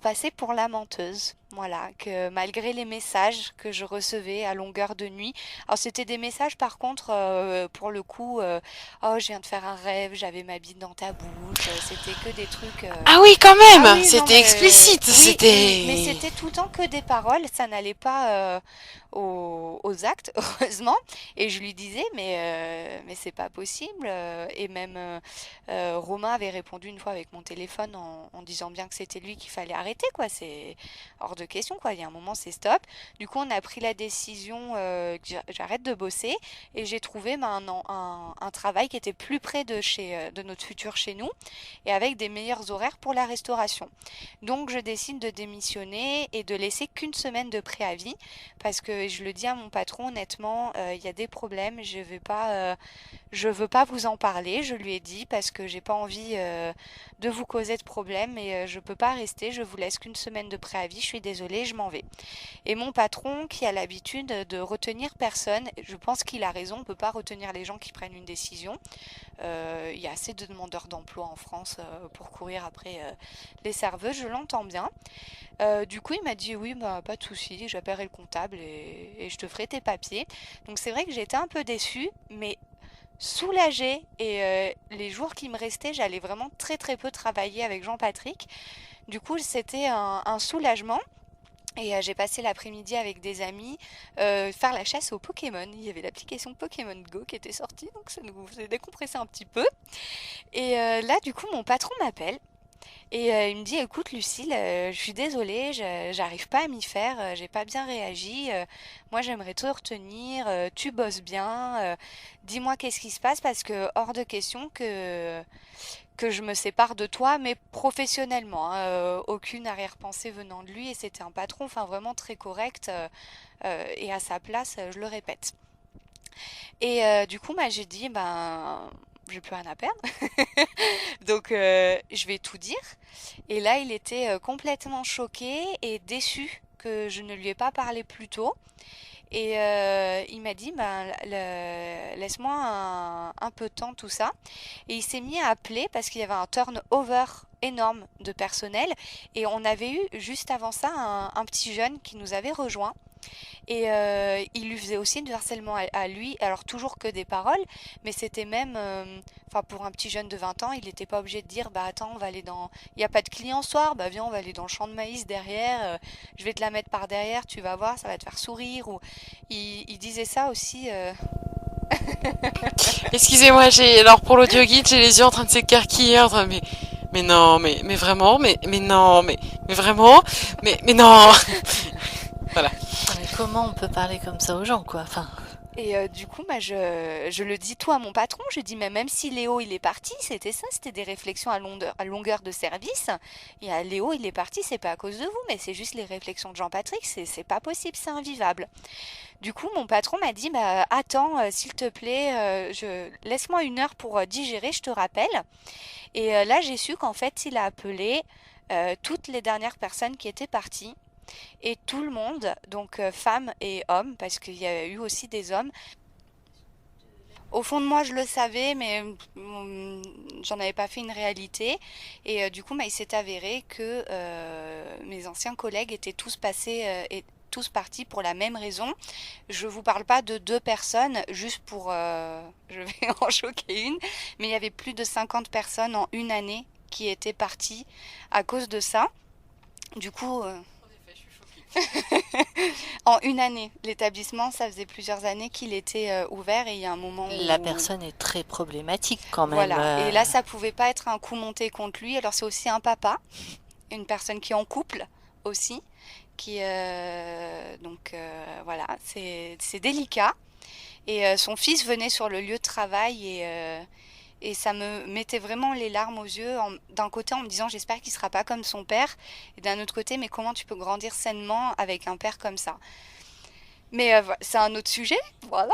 passer pour la menteuse. Voilà, que malgré les messages que je recevais à longueur de nuit, alors c'était des messages par contre pour le coup, oh je viens de faire un rêve, j'avais ma bite dans ta bouche, c'était que des trucs. Ah oui, quand Ah même. oui, non, C'était explicite. oui, oui, mais C'était. c'était tout le temps que des paroles, ça n'allait pas aux actes, heureusement. Et je lui disais, mais c'est pas possible. Et même Romain avait répondu une fois avec mon téléphone en disant bien que c'était lui qu'il fallait arrêter, quoi. C'est hors de de question, quoi. Il y a un moment, c'est stop. Du coup, on a pris la décision que j'arrête de bosser et j'ai trouvé un travail qui était plus près de notre futur chez nous et avec des meilleurs horaires pour la restauration. Donc, je décide de démissionner et de laisser qu'une semaine de préavis parce que je le dis à mon patron, honnêtement, il y a des problèmes, je veux pas vous en parler, je lui ai dit parce que j'ai pas envie de vous causer de problème et je peux pas rester, je vous laisse qu'une semaine de préavis, je suis désolée, je m'en vais. Et mon patron qui a l'habitude de retenir personne, je pense qu'il a raison, on peut pas retenir les gens qui prennent une décision. Il y a assez de demandeurs d'emploi en France pour courir après les serveuses, je l'entends bien. Du coup, il m'a dit oui, bah, pas de souci, j'appellerai le comptable et je te ferai tes papiers. Donc c'est vrai que j'étais un peu déçue, mais soulagée et les jours qui me restaient, j'allais vraiment très très peu travailler avec Jean-Patrick. Du coup, c'était un soulagement. Et j'ai passé l'après-midi avec des amis faire la chasse aux Pokémon. Il y avait l'application Pokémon Go qui était sortie, donc ça nous faisait décompresser un petit peu. Et là, du coup, mon patron m'appelle et il me dit, écoute Lucille, je suis désolée, j'arrive pas à m'y faire, j'ai pas bien réagi. Moi j'aimerais te retenir, tu bosses bien. Dis-moi qu'est-ce qui se passe parce que hors de question que je me sépare de toi, mais professionnellement, hein, aucune arrière-pensée venant de lui et c'était un patron, enfin vraiment très correct et à sa place, je le répète. Et du coup, bah, j'ai dit, ben, j'ai plus rien à perdre. Donc, je vais tout dire. Et là, il était complètement choqué et déçu que je ne lui ai pas parlé plus tôt. Et il m'a dit, ben, laisse-moi un peu de temps, tout ça. Et il s'est mis à appeler parce qu'il y avait un turnover énorme de personnel. Et on avait eu juste avant ça un petit jeune qui nous avait rejoint. Et il lui faisait aussi du harcèlement à lui, alors toujours que des paroles, mais c'était même, enfin pour un petit jeune de 20 ans, il n'était pas obligé de dire, bah attends, on va aller dans, il n'y a pas de client ce soir, bah viens, on va aller dans le champ de maïs derrière, je vais te la mettre par derrière, tu vas voir, ça va te faire sourire, ou il disait ça aussi. Excusez-moi, alors pour l'audio guide, j'ai les yeux en train de s'écarquiller, mais non, mais vraiment, mais non, mais vraiment, mais non. Voilà. Mais comment on peut parler comme ça aux gens, quoi? Enfin, Et du coup, bah, je le dis tout à mon patron. Je dis, mais même si Léo il est parti, c'était ça, c'était des réflexions à longueur de service. Et Léo il est parti, c'est pas à cause de vous, mais c'est juste les réflexions de Jean-Patrick, c'est pas possible, c'est invivable. Du coup, mon patron m'a dit, bah, attends, s'il te plaît, laisse-moi une heure pour digérer, je te rappelle. Et là, j'ai su qu'en fait, il a appelé toutes les dernières personnes qui étaient parties et tout le monde, donc femmes et hommes, parce qu'il y a eu aussi des hommes. Au fond de moi, je le savais, mais j'en avais pas fait une réalité. Et du coup, bah, il s'est avéré que mes anciens collègues étaient tous passés et tous partis pour la même raison. Je vous parle pas de deux personnes, juste pour, je vais en choquer une, mais il y avait plus de 50 personnes en une année qui étaient parties à cause de ça. Du coup, en une année, l'établissement, ça faisait plusieurs années qu'il était ouvert et il y a un moment la où... personne est très problématique quand même. Voilà, et là, ça pouvait pas être un coup monté contre lui. Alors, c'est aussi un papa, une personne qui est en couple aussi, qui... voilà, c'est délicat. Et son fils venait sur le lieu de travail et ça me mettait vraiment les larmes aux yeux, d'un côté en me disant j'espère qu'il sera pas comme son père, et d'un autre côté mais comment tu peux grandir sainement avec un père comme ça. Mais c'est un autre sujet, voilà.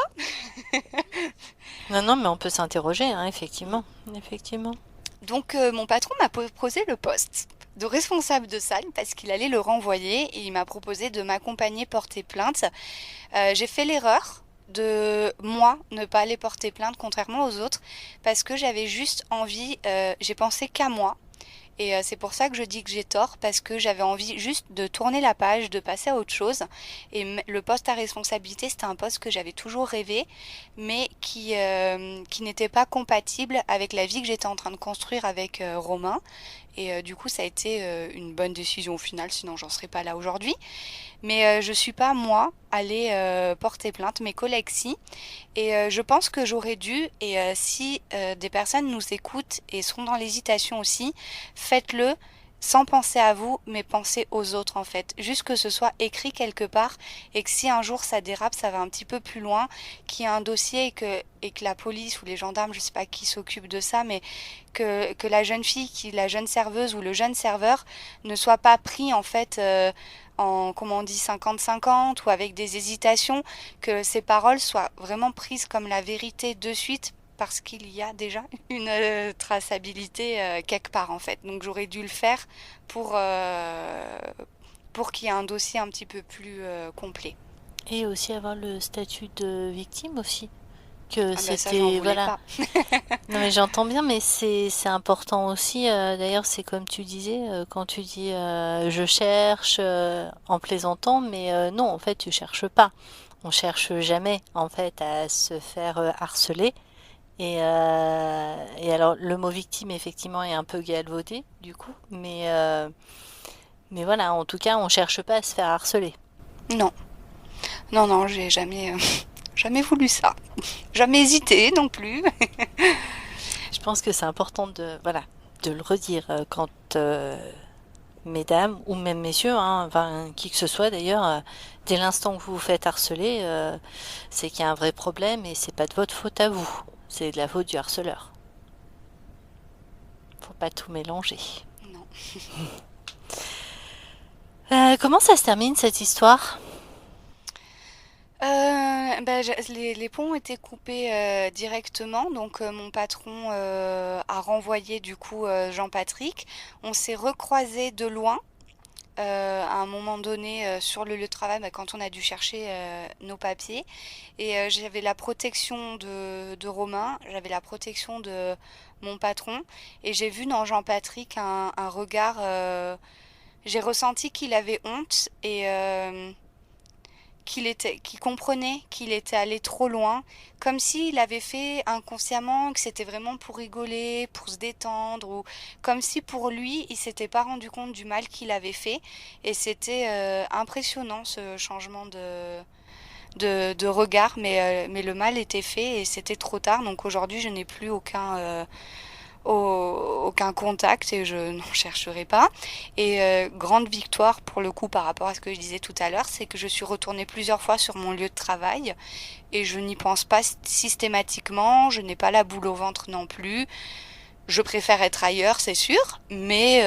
Non, non, mais on peut s'interroger, hein, effectivement. Effectivement. Donc mon patron m'a proposé le poste de responsable de salle parce qu'il allait le renvoyer et il m'a proposé de m'accompagner porter plainte. J'ai fait l'erreur de moi ne pas aller porter plainte contrairement aux autres parce que j'avais juste envie, j'ai pensé qu'à moi. Et c'est pour ça que je dis que j'ai tort, parce que j'avais envie juste de tourner la page, de passer à autre chose. Et le poste à responsabilité, c'était un poste que j'avais toujours rêvé, mais qui n'était pas compatible avec la vie que j'étais en train de construire avec Romain. Et du coup, ça a été une bonne décision au final, sinon j'en serais pas là aujourd'hui. Mais je suis pas, moi, allée porter plainte, mes collègues si. Et je pense que j'aurais dû, et si des personnes nous écoutent et sont dans l'hésitation aussi, faites-le. sans penser à vous, mais penser aux autres en fait. Juste que ce soit écrit quelque part et que si un jour ça dérape, ça va un petit peu plus loin, qu'il y a un dossier et que la police ou les gendarmes, je sais pas qui s'occupe de ça, mais que la jeune fille, la jeune serveuse ou le jeune serveur ne soit pas pris en fait en, comment on dit, 50-50 ou avec des hésitations, que ces paroles soient vraiment prises comme la vérité de suite parce qu'il y a déjà une traçabilité quelque part en fait. Donc j'aurais dû le faire pour, euh, pour qu'il y ait un dossier un petit peu plus complet. Et aussi avoir le statut de victime aussi. Que Ah ben ça j'en c'était, voulais voilà. pas. Non mais j'entends bien, mais c'est important aussi. D'ailleurs, c'est comme tu disais, quand tu dis je cherche en plaisantant, mais non, en fait, tu cherches pas. On cherche jamais, en fait, à se faire harceler. Et alors, le mot victime, effectivement, est un peu galvaudé, du coup. Mais voilà, en tout cas, on cherche pas à se faire harceler. Non, non, non, j'ai jamais, jamais voulu ça. Jamais hésité non plus. Je pense que c'est important de, voilà, de le redire quand mesdames ou même messieurs, hein, enfin qui que ce soit d'ailleurs, dès l'instant que vous vous faites harceler, c'est qu'il y a un vrai problème et c'est pas de votre faute à vous, c'est de la faute du harceleur. Faut pas tout mélanger. Non. Comment ça se termine cette histoire? Les ponts étaient coupés directement, donc mon patron a renvoyé du coup Jean-Patrick. On s'est recroisés de loin à un moment donné sur le lieu de travail quand on a dû chercher nos papiers. Et j'avais la protection de Romain, j'avais la protection de mon patron. Et j'ai vu dans Jean-Patrick un regard, j'ai ressenti qu'il avait honte et qu'il comprenait qu'il était allé trop loin, comme s'il avait fait inconsciemment, que c'était vraiment pour rigoler, pour se détendre, ou comme si pour lui, il s'était pas rendu compte du mal qu'il avait fait. Et c'était impressionnant ce changement de regard, mais le mal était fait et c'était trop tard. Donc aujourd'hui, je n'ai plus aucun contact et je n'en chercherai pas. Et grande victoire pour le coup par rapport à ce que je disais tout à l'heure, c'est que je suis retournée plusieurs fois sur mon lieu de travail et je n'y pense pas systématiquement, je n'ai pas la boule au ventre non plus. Je préfère être ailleurs, c'est sûr, mais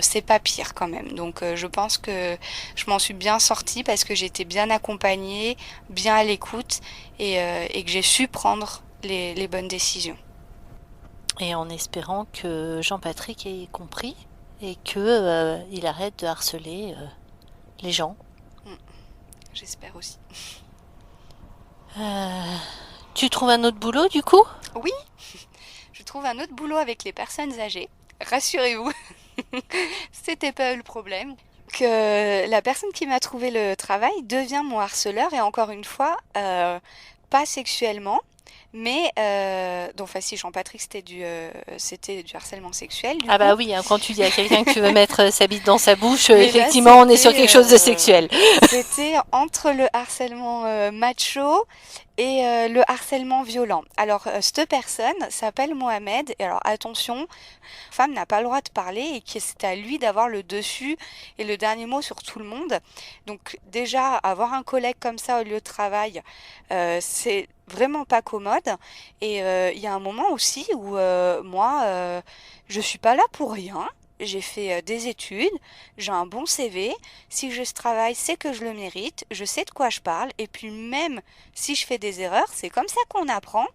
c'est pas pire quand même. Donc je pense que je m'en suis bien sortie parce que j'étais bien accompagnée, bien à l'écoute et que j'ai su prendre les bonnes décisions. Et en espérant que Jean-Patrick ait compris et que il arrête de harceler les gens. Mm, j'espère aussi. Euh, Tu trouves un autre boulot du coup? Oui, je trouve un autre boulot avec les personnes âgées. Rassurez-vous, c'était pas le problème. Que la personne qui m'a trouvé le travail devient mon harceleur et encore une fois, pas sexuellement, mais donc enfin si Jean-Patrick c'était du harcèlement sexuel du Ah coup. bah oui, hein, quand tu dis à quelqu'un que tu veux mettre sa bite dans sa bouche, Mais là effectivement, on est sur quelque chose de sexuel. c'était entre le harcèlement macho et le harcèlement violent. Alors, cette personne s'appelle Mohamed. Et alors, attention, femme n'a pas le droit de parler et que c'est à lui d'avoir le dessus et le dernier mot sur tout le monde. Donc, déjà, avoir un collègue comme ça au lieu de travail, c'est vraiment pas commode. Et il y a un moment aussi où moi, je suis pas là pour rien. J'ai fait des études, j'ai un bon CV. Si je travaille, c'est que je le mérite. Je sais de quoi je parle. Et puis même si je fais des erreurs, c'est comme ça qu'on apprend.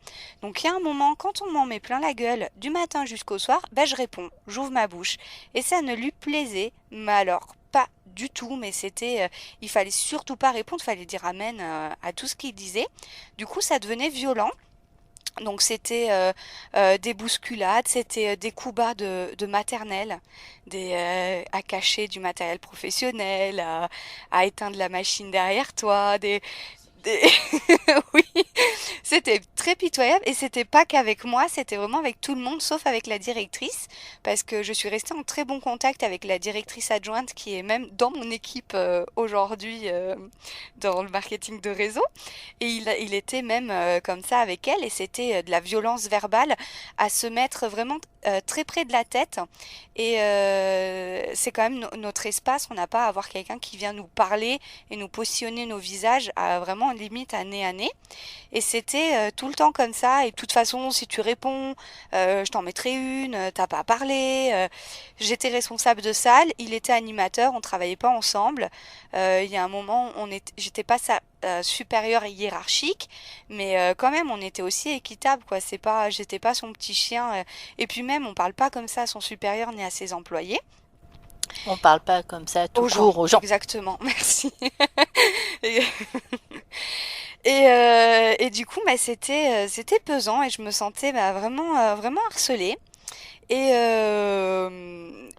Donc il y a un moment, quand on m'en met plein la gueule du matin jusqu'au soir, ben je réponds, j'ouvre ma bouche. Et ça ne lui plaisait, mais alors pas du tout, mais c'était, il fallait surtout pas répondre, il fallait dire amen à tout ce qu'il disait. Du coup, ça devenait violent. Donc c'était des bousculades, c'était des coups bas de maternelle, à cacher du matériel professionnel, à éteindre la machine derrière toi, Et- Oui, c'était très pitoyable et c'était pas qu'avec moi, c'était vraiment avec tout le monde sauf avec la directrice parce que je suis restée en très bon contact avec la directrice adjointe qui est même dans mon équipe aujourd'hui dans le marketing de réseau et il était même comme ça avec elle et c'était de la violence verbale à se mettre vraiment très près de la tête et c'est quand même notre espace, on n'a pas à avoir quelqu'un qui vient nous parler et nous positionner nos visages à vraiment limite à nez. Et c'était tout le temps comme ça. Et de toute façon, si tu réponds, je t'en mettrai une, t'as pas à parler. J'étais responsable de salle, il était animateur, on travaillait pas ensemble. Il y a un moment, j'étais pas sa supérieure hiérarchique, mais quand même, on était aussi équitable, quoi. C'est pas, j'étais pas son petit chien. Et puis même, on parle pas comme ça à son supérieur ni à ses employés. On parle pas comme ça tout Aux gens, court aux gens. exactement, merci. Et, et du coup, bah, c'était pesant et je me sentais bah, vraiment, vraiment harcelée.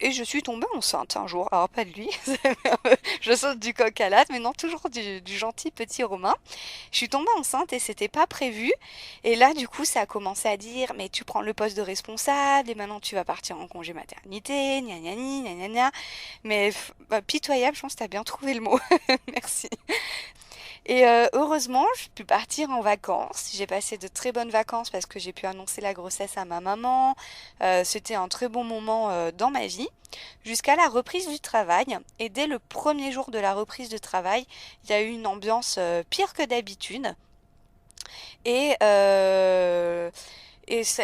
Et je suis tombée enceinte un jour. Alors, pas de lui, je saute du coq à l'âne, mais non, toujours du gentil petit Romain. Je suis tombée enceinte et c'était pas prévu. Et là, du coup, ça a commencé à dire, mais tu prends le poste de responsable et maintenant tu vas partir en congé maternité, gna gna gna gna gna gna. Mais bah, pitoyable, je pense que t'as bien trouvé le mot. Merci. Et heureusement, je pu partir en vacances. J'ai passé de très bonnes vacances parce que j'ai pu annoncer la grossesse à ma maman. C'était un très bon moment dans ma vie, jusqu'à la reprise du travail. Et dès le premier jour de la reprise de travail, il y a eu une ambiance pire que d'habitude. Et,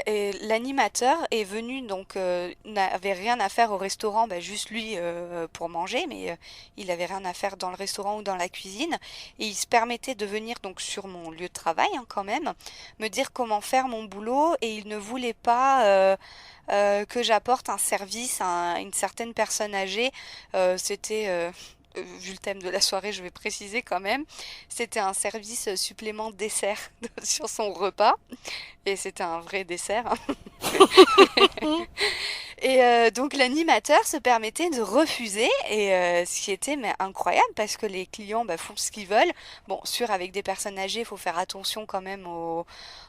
et l'animateur est venu, donc n'avait rien à faire au restaurant, bah, juste lui pour manger, mais il avait rien à faire dans le restaurant ou dans la cuisine. Et il se permettait de venir donc sur mon lieu de travail hein, quand même, me dire comment faire mon boulot, et il ne voulait pas que j'apporte un service à une certaine personne âgée. C'était vu le thème de la soirée, je vais préciser quand même, c'était un service supplément dessert sur son repas. Et c'était un vrai dessert, hein. Et donc l'animateur se permettait de refuser, et ce qui était mais incroyable parce que les clients bah, font ce qu'ils veulent. Bon, sûr, avec des personnes âgées, il faut faire attention quand même au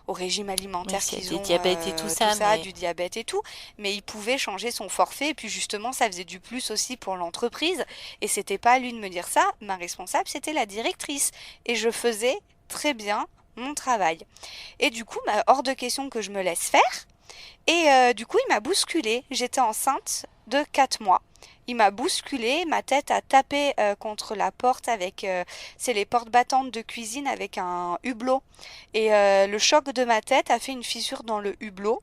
régime Oui, alimentaire s'il y a qu'ils des ont, diabètes et tout tout ça, ça, mais du diabète et tout. Mais il pouvait changer son forfait, et puis justement, ça faisait du plus aussi pour l'entreprise. Et c'était pas à lui de me dire ça, ma responsable, c'était la directrice. Et je faisais très bien mon travail. Et du coup, bah, hors de question que je me laisse faire. Et du coup, il m'a bousculée. J'étais enceinte de 4 mois. Il m'a bousculée, ma tête a tapé contre la porte avec, c'est les portes battantes de cuisine avec un hublot. Et le choc de ma tête a fait une fissure dans le hublot.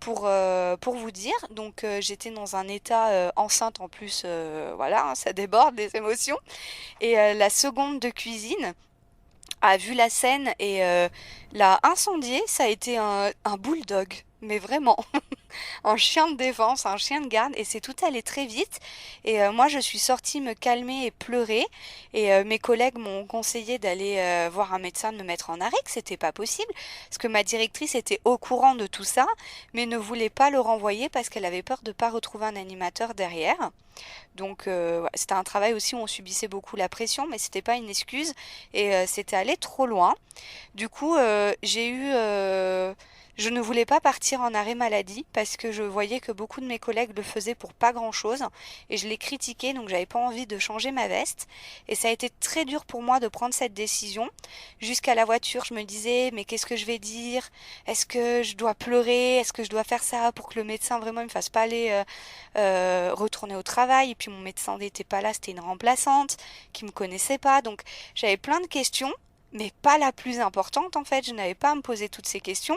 Pour vous dire, donc j'étais dans un état enceinte en plus, voilà, hein, ça déborde les émotions. Et la seconde de cuisine a vu la scène et l'a incendié, ça a été un bulldog, mais vraiment. Un chien de défense, un chien de garde, et c'est tout allé très vite. Et moi, je suis sortie me calmer et pleurer. Et mes collègues m'ont conseillé d'aller voir un médecin, de me mettre en arrêt, que c'était pas possible, parce que ma directrice était au courant de tout ça, mais ne voulait pas le renvoyer parce qu'elle avait peur de pas retrouver un animateur derrière. Donc ouais, c'était un travail aussi où on subissait beaucoup la pression, mais c'était pas une excuse et c'était allé trop loin. Du coup, je ne voulais pas partir en arrêt maladie parce que je voyais que beaucoup de mes collègues le faisaient pour pas grand-chose et je les critiquais, donc j'avais pas envie de changer ma veste. Et ça a été très dur pour moi de prendre cette décision. Jusqu'à la voiture, je me disais, mais qu'est-ce que je vais dire? Est-ce que je dois pleurer? Est-ce que je dois faire ça pour que le médecin vraiment il me fasse pas aller retourner au travail? Et puis mon médecin n'était pas là, c'était une remplaçante qui me connaissait pas. Donc j'avais plein de questions, mais pas la plus importante en fait. Je n'avais pas à me poser toutes ces questions.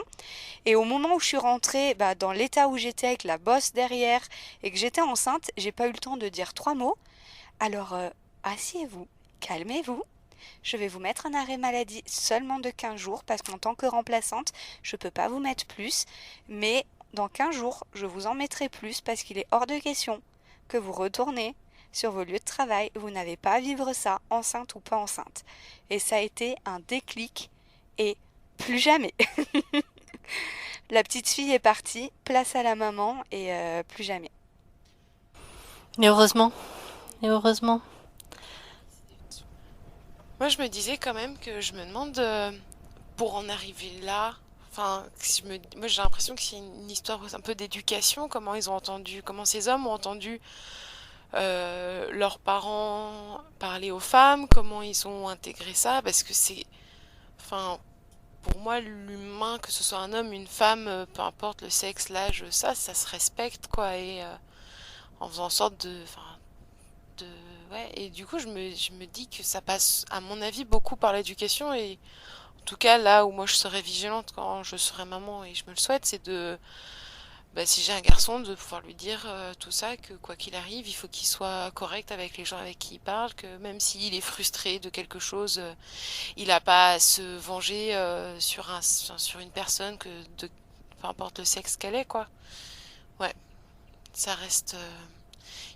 Et au moment où je suis rentrée, bah, dans l'état où j'étais avec la bosse derrière et que j'étais enceinte, j'ai pas eu le temps de dire 3 mots. Alors asseyez-vous, calmez-vous. Je vais vous mettre un arrêt maladie seulement de 15 jours parce qu'en tant que remplaçante, je peux pas vous mettre plus. Mais dans 15 jours, je vous en mettrai plus parce qu'il est hors de question que vous retournez sur vos lieux de travail. Vous n'avez pas à vivre ça, enceinte ou pas enceinte. Et ça a été un déclic et plus jamais. La petite fille est partie, place à la maman et plus jamais. mais heureusement, et heureusement. Moi, je me disais quand même que je me demande, pour en arriver là, enfin, moi j'ai l'impression que c'est une histoire un peu d'éducation, comment ils ont entendu, comment ces hommes ont entendu leurs parents parler aux femmes, comment ils ont intégré ça, parce que enfin, pour moi, l'humain, que ce soit un homme, une femme, peu importe le sexe, l'âge, ça se respecte, quoi, et en faisant en sorte de, ouais, et du coup, je me dis que ça passe, à mon avis, beaucoup par l'éducation, et en tout cas, là où moi je serai vigilante quand je serai maman, et je me le souhaite, c'est si j'ai un garçon, de pouvoir lui dire tout ça, que quoi qu'il arrive, il faut qu'il soit correct avec les gens avec qui il parle, que même s'il est frustré de quelque chose, il n'a pas à se venger sur une personne, peu importe le sexe qu'elle est, quoi. Ouais, ça reste.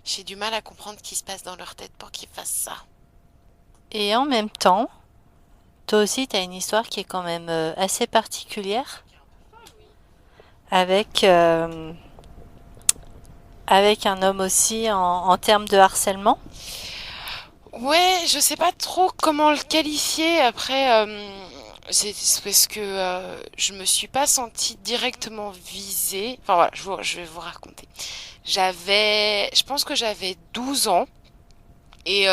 J'ai du mal à comprendre ce qui se passe dans leur tête pour qu'ils fassent ça. Et en même temps, toi aussi, tu as une histoire qui est quand même assez particulière avec, avec un homme aussi en termes de harcèlement. Ouais, je sais pas trop comment le qualifier. Après, c'est parce que je me suis pas sentie directement visée. Enfin voilà, je vais vous raconter. Je pense que j'avais 12 ans et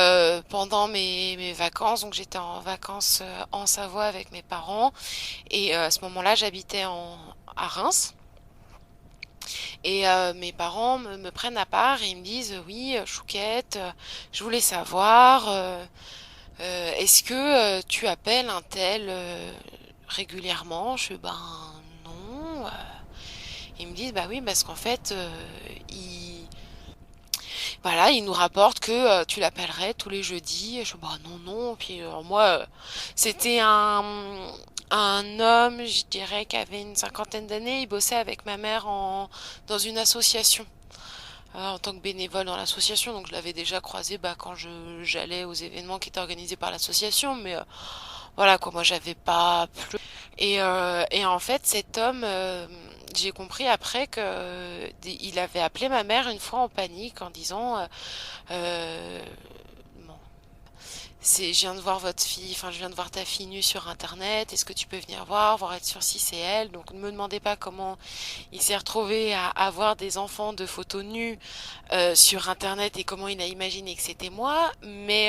pendant mes vacances, donc j'étais en vacances en Savoie avec mes parents et à ce moment-là, à Reims. Et mes parents me prennent à part et ils me disent oui, Chouquette, je voulais savoir, est-ce que tu appelles un tel régulièrement? Je fais ben non. Ils me disent bah oui parce qu'en fait voilà, il nous rapporte que tu l'appellerais tous les jeudis. Et je fais bah non non. Puis moi c'était un homme, je dirais, qui avait une cinquantaine d'années. Il bossait avec ma mère dans une association en tant que bénévole dans l'association. Donc je l'avais déjà croisé quand j'allais aux événements qui étaient organisés par l'association. Mais voilà quoi, moi j'avais pas plus. Et en fait, cet homme, j'ai compris après que il avait appelé ma mère une fois en panique en disant euh, bon, je viens de voir votre fille, enfin je viens de voir ta fille nue sur internet, est-ce que tu peux venir voir être sûr si c'est elle? Donc ne me demandez pas comment il s'est retrouvé à avoir des enfants de photos nues sur internet et comment il a imaginé que c'était moi, mais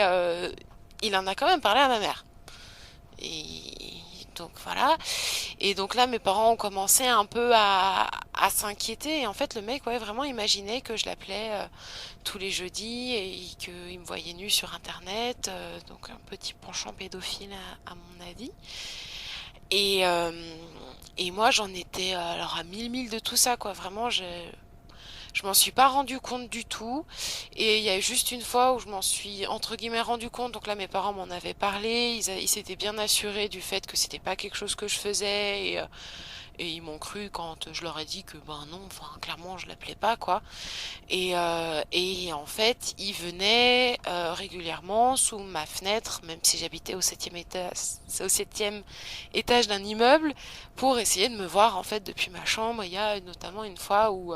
il en a quand même parlé à ma mère. Et donc voilà. Et donc là, mes parents ont commencé un peu à s'inquiéter. Et en fait, le mec, ouais, vraiment imaginait que je l'appelais tous les jeudis et qu'il me voyait nu sur Internet. Donc un petit penchant pédophile à mon avis. Et, euh, et moi, j'en étais alors à mille de tout ça, quoi. Vraiment, je m'en suis pas rendu compte du tout. Et il y a juste une fois où je m'en suis entre guillemets rendu compte. Donc là, mes parents m'en avaient parlé. Ils s'étaient bien assurés du fait que c'était pas quelque chose que je faisais. Et ils m'ont cru quand je leur ai dit que ben non, enfin clairement je l'appelais pas quoi. Et en fait, ils venaient régulièrement sous ma fenêtre, même si j'habitais au septième étage d'un immeuble, pour essayer de me voir en fait depuis ma chambre. Il y a notamment une fois où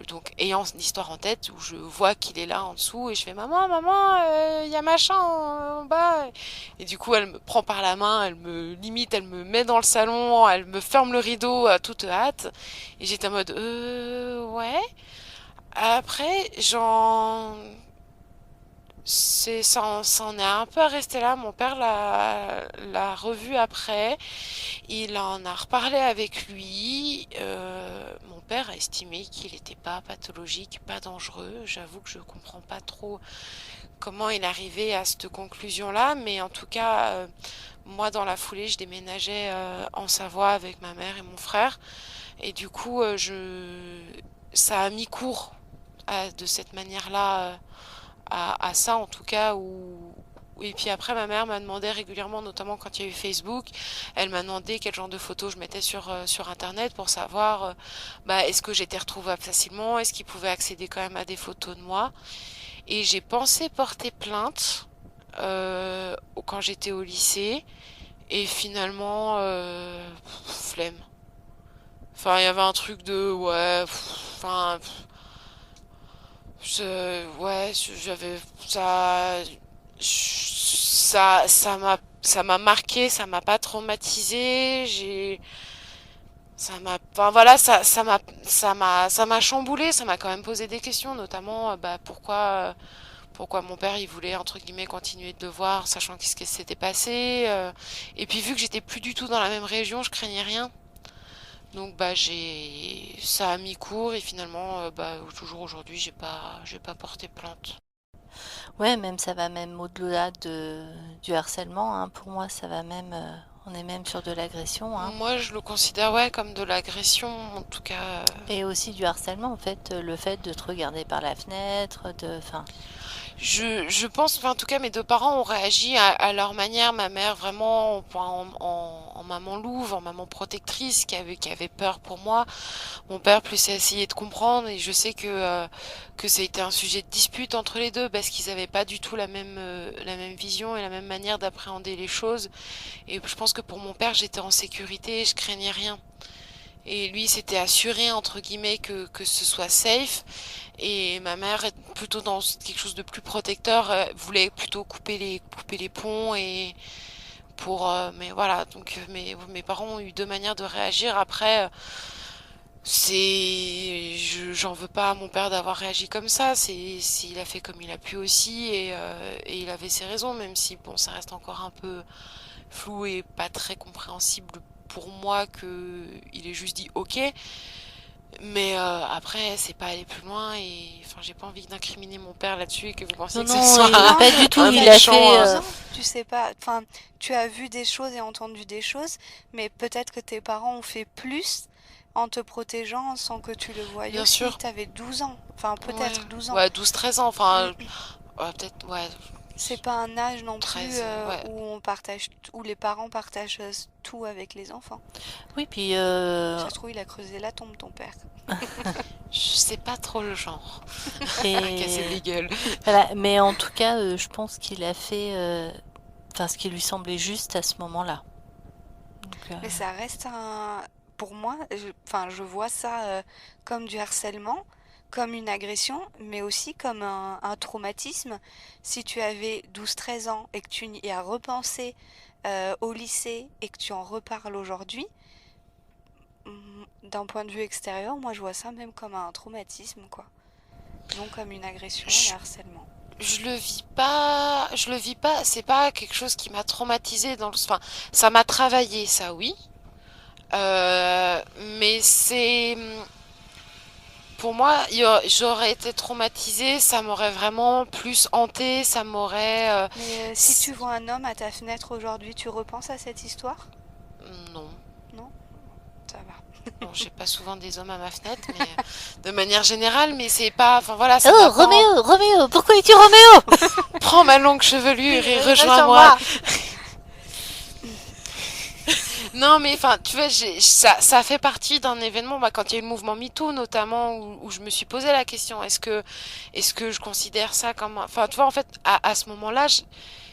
donc ayant l'histoire en tête, où je vois qu'il est là en dessous et je fais maman, maman, il y a machin en bas. Et du coup, elle me prend par la main, elle me met dans le salon, elle me ferme le rideau à toute hâte. Et j'étais en mode, ouais. Après, ça en est un peu resté là. Mon père l'a revu après. Il en a reparlé avec lui. Mon père a estimé qu'il n'était pas pathologique, pas dangereux. J'avoue que je comprends pas trop comment il arrivait à cette conclusion-là, mais en tout cas, moi dans la foulée, je déménageais en Savoie avec ma mère et mon frère, et du coup, ça a mis court de cette manière-là à ça en tout cas et puis après, ma mère m'a demandé régulièrement, notamment quand il y a eu Facebook, elle m'a demandé quel genre de photos je mettais sur Internet pour savoir est-ce que j'étais retrouvable facilement, est-ce qu'ils pouvaient accéder quand même à des photos de moi. Et j'ai pensé porter plainte quand j'étais au lycée. Et finalement, flemme. Enfin, il y avait un truc de, ouais, enfin, ouais, j'avais ça. ça m'a marqué, ça m'a pas traumatisé. Enfin voilà, ça m'a chamboulé, ça m'a quand même posé des questions, notamment, pourquoi mon père il voulait entre guillemets continuer de le voir, sachant qu'est-ce qui s'était passé. Et puis vu que j'étais plus du tout dans la même région, je craignais rien. Donc ça a mis court et finalement, toujours aujourd'hui, j'ai pas porté plainte. Ouais, même ça va même au-delà du harcèlement, hein. Pour moi, ça va même, on est même sur de l'agression, hein. Moi, je le considère ouais comme de l'agression, en tout cas. Et aussi du harcèlement, en fait, le fait de te regarder par la fenêtre, enfin, Je pense, enfin, en tout cas, mes deux parents ont réagi à leur manière. Ma mère vraiment en maman louve, en maman protectrice, qui avait peur pour moi. Mon père plus a essayé de comprendre et je sais que ça a été un sujet de dispute entre les deux parce qu'ils avaient pas du tout la même vision et la même manière d'appréhender les choses. Et je pense que pour mon père, j'étais en sécurité, je craignais rien. Et lui s'était assuré, entre guillemets, que ce soit safe. Et ma mère, plutôt dans quelque chose de plus protecteur, voulait plutôt couper les ponts et mais voilà, donc mes parents ont eu deux manières de réagir. Après, j'en veux pas à mon père d'avoir réagi comme ça. Il a fait comme il a pu aussi et il avait ses raisons, même si bon, ça reste encore un peu flou et pas très compréhensible pour moi que il ait juste dit ok. Mais après, c'est pas aller plus loin et enfin, j'ai pas envie d'incriminer mon père là-dessus et que vous pensiez non, que ce non, soit Non, pas mais du tout. un Il a peut-être méchant. fait, que 12 ans, tu sais pas. Enfin, tu as vu des choses et entendu des choses, mais peut-être que tes parents ont fait plus en te protégeant sans que tu le voyes Bien aussi. sûr. Tu avais 12 ans. Enfin, Ouais. peut-être 12 ans. Ouais, 12 13 ans. Mm. Enfin, ouais, peut-être, ouais, C'est pas un âge non plus 13, ouais. où on partage, où les parents partagent tout avec les enfants. oui, puis, Ça se trouve, il a creusé la tombe, ton père. Je sais pas trop le genre. À casser et des gueules. voilà. Mais en tout cas, je pense qu'il a fait, enfin, ce qui lui semblait juste à ce moment-là. Donc, Mais ça reste un... Pour moi, enfin, je vois ça comme du harcèlement, comme une agression, mais aussi comme un traumatisme. Si tu avais 12 13 ans et que tu y as repensé au lycée et que tu en reparles aujourd'hui, d'un point de vue extérieur, moi je vois ça même comme un traumatisme, quoi. Non comme une agression et Je, harcèlement. je le vis pas, c'est pas quelque chose qui m'a traumatisé enfin, ça m'a travaillé, ça oui. Mais pour moi, j'aurais été traumatisée, ça m'aurait vraiment plus hanté, ça m'aurait, Mais si s- tu vois un homme à ta fenêtre aujourd'hui, tu repenses à cette histoire? non. Non? Ça va. Bon, j'ai pas souvent des hommes à ma fenêtre, mais de manière générale, mais c'est pas, enfin voilà, ça oh, m'a pas, Roméo, Roméo, pourquoi es-tu Roméo? prends ma longue chevelure et rejoins-moi. Rejoins-moi. Non, mais enfin, tu vois, ça fait partie d'un événement, quand il y a eu le mouvement MeToo, notamment, où je me suis posé la question, est-ce que je considère ça comme, enfin, tu vois, en fait, à ce moment-là,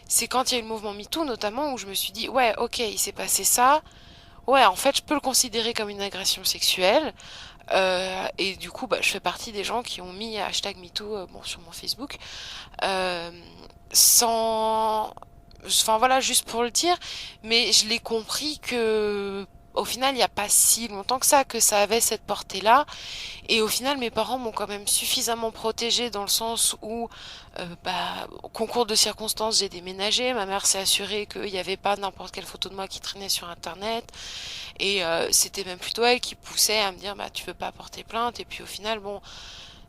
c'est quand il y a eu le mouvement MeToo, notamment, où je me suis dit, ouais, ok, il s'est passé ça, ouais, en fait, je peux le considérer comme une agression sexuelle, et du coup, je fais partie des gens qui ont mis hashtag MeToo, bon, sur mon Facebook, euh, sans, enfin voilà, juste pour le dire, mais je l'ai compris que au final, il n'y a pas si longtemps que ça avait cette portée-là. Et au final, mes parents m'ont quand même suffisamment protégée dans le sens où, au concours de circonstances, j'ai déménagé. Ma mère s'est assurée qu'il n'y avait pas n'importe quelle photo de moi qui traînait sur Internet. Et c'était même plutôt elle qui poussait à me dire, tu veux pas porter plainte. Et puis au final, bon,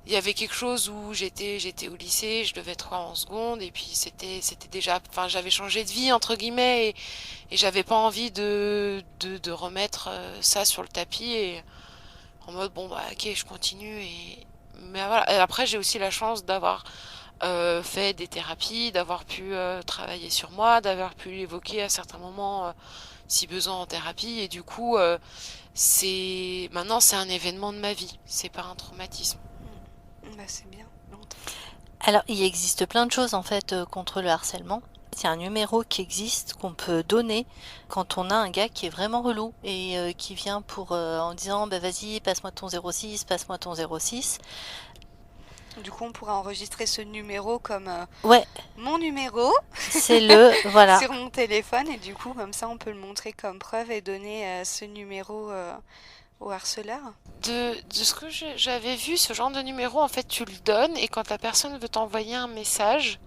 il y avait quelque chose où j'étais au lycée, je devais être en seconde et puis c'était déjà, enfin j'avais changé de vie entre guillemets et j'avais pas envie de remettre ça sur le tapis et en mode bon ok je continue et mais voilà. Et après j'ai aussi la chance d'avoir fait des thérapies, d'avoir pu travailler sur moi, d'avoir pu l'évoquer à certains moments si besoin en thérapie et du coup c'est maintenant c'est un événement de ma vie, c'est pas un traumatisme. Bah, c'est bien. Non, Alors, il existe plein de choses en fait contre le harcèlement. C'est un numéro qui existe, qu'on peut donner quand on a un gars qui est vraiment relou et qui vient pour en disant bah vas-y, passe-moi ton 06, passe-moi ton 06. Du coup, on pourra enregistrer ce numéro comme Ouais, mon numéro c'est le, voilà. sur mon téléphone et du coup, comme ça, on peut le montrer comme preuve et donner ce numéro au harceleur. De ce que j'avais vu, ce genre de numéro, en fait, tu le donnes et quand la personne veut t'envoyer un message,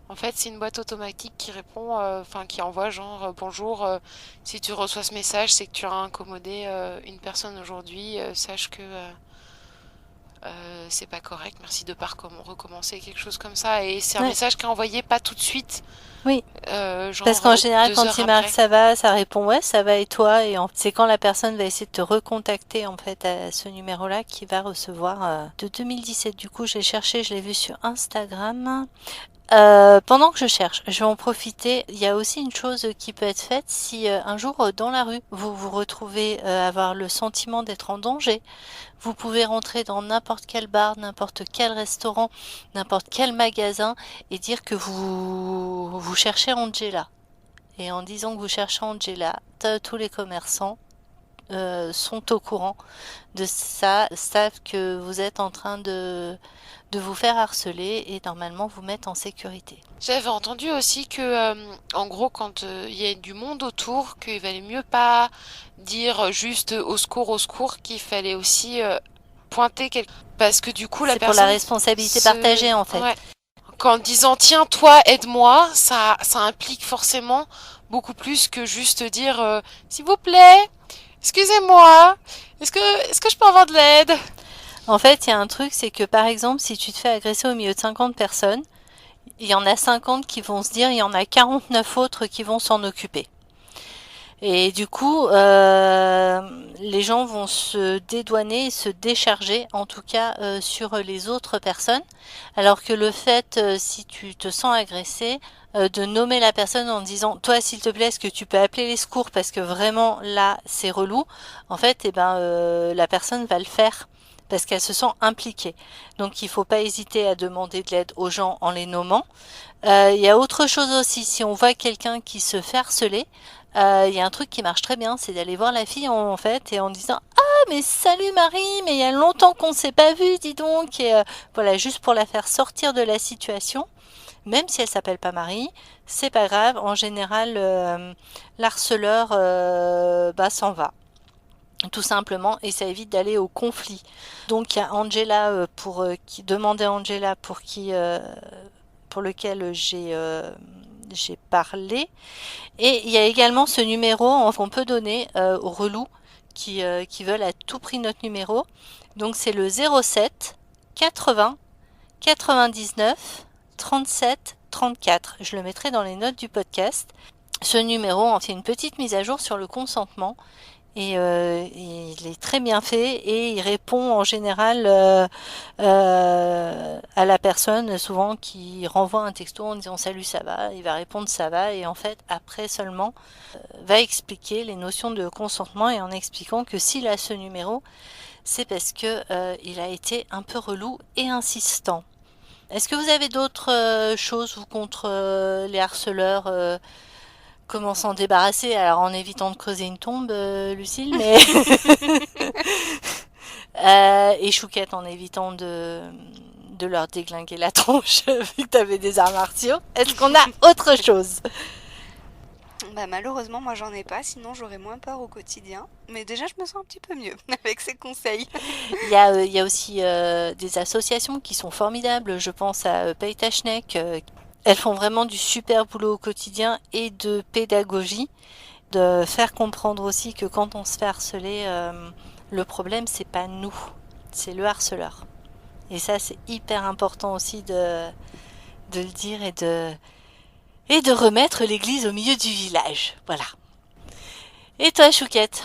en fait, c'est une boîte automatique qui répond, enfin, qui envoie genre bonjour, si tu reçois ce message, c'est que tu as incommodé une personne aujourd'hui, sache que c'est pas correct, merci de pas recommencer, quelque chose comme ça. Et c'est un Ouais, message qui est envoyé pas tout de suite, oui. Parce genre qu'en général, deux quand heures il marque après. ça répond ouais, ça va et toi. C'est quand la personne va essayer de te recontacter en fait à ce numéro-là qui va recevoir de 2017. Du coup, j'ai cherché, je l'ai vu sur Instagram. Pendant que je cherche, je vais en profiter. Il y a aussi une chose qui peut être faite si un jour dans la rue vous vous retrouvez avoir le sentiment d'être en danger. Vous pouvez rentrer dans n'importe quel bar, n'importe quel restaurant, n'importe quel magasin et dire que vous cherchez Angela. Et en disant que vous cherchez Angela, tous les commerçants sont au courant de ça, savent que vous êtes en train de vous faire harceler et normalement vous mettre en sécurité. J'avais entendu aussi que, en gros, quand il y a du monde autour, qu'il valait mieux pas dire juste au secours, qu'il fallait aussi pointer quelque... Parce que du coup, la C'est pour la personne responsabilité se... partagée en fait. Ouais. Qu'en disant tiens, toi, aide-moi, ça implique forcément beaucoup plus que juste dire s'il vous plaît, excusez-moi, est-ce que je peux avoir de l'aide? En fait, il y a un truc, c'est que par exemple, si tu te fais agresser au milieu de 50 personnes, il y en a 50 qui vont se dire, il y en a 49 autres qui vont s'en occuper. Et du coup, les gens vont se dédouaner, se décharger, en tout cas sur les autres personnes. Alors que le fait, si tu te sens agressé, de nommer la personne en disant, toi, s'il te plaît, est-ce que tu peux appeler les secours parce que vraiment là, c'est relou. En fait, eh ben, la personne va le faire parce qu'elle se sent impliquée. Donc, il faut pas hésiter à demander de l'aide aux gens en les nommant. Il y a autre chose aussi, si on voit quelqu'un qui se fait harceler, il y a un truc qui marche très bien, c'est d'aller voir la fille en fait et en disant ah mais salut Marie, mais il y a longtemps qu'on s'est pas vu, dis donc. Et voilà, juste pour la faire sortir de la situation, même si elle s'appelle pas Marie, c'est pas grave. En général, l'harceleur bah, s'en va. Tout simplement, et ça évite d'aller au conflit. Donc il y a Angela qui demandait à Angela pour lequel j'ai parlé. Et il y a également ce numéro qu'on peut donner aux relous qui veulent à tout prix notre numéro. Donc c'est le 07 80 99 37 34. Je le mettrai dans les notes du podcast. Ce numéro en fait une petite mise à jour sur le consentement. Et il est très bien fait et il répond en général à la personne souvent qui renvoie un texto en disant salut ça va, il va répondre ça va et en fait après seulement va expliquer les notions de consentement et en expliquant que s'il a ce numéro c'est parce que il a été un peu relou et insistant. Est-ce que vous avez d'autres choses vous contre les harceleurs comment s'en débarrasser, alors en évitant de creuser une tombe, Lucille, mais et Chouquette en évitant de leur déglinguer la tronche vu que t'avais des arts martiaux. Est-ce qu'on a autre chose? Bah, malheureusement, moi j'en ai pas, sinon j'aurais moins peur au quotidien. Mais déjà, je me sens un petit peu mieux avec ces conseils. Il y a aussi des associations qui sont formidables. Je pense à Paye ta Schneck. Elles font vraiment du super boulot au quotidien et de pédagogie, de faire comprendre aussi que quand on se fait harceler, le problème c'est pas nous, c'est le harceleur. Et ça c'est hyper important aussi de le dire et de remettre l'église au milieu du village. Voilà. Et toi Chouquette,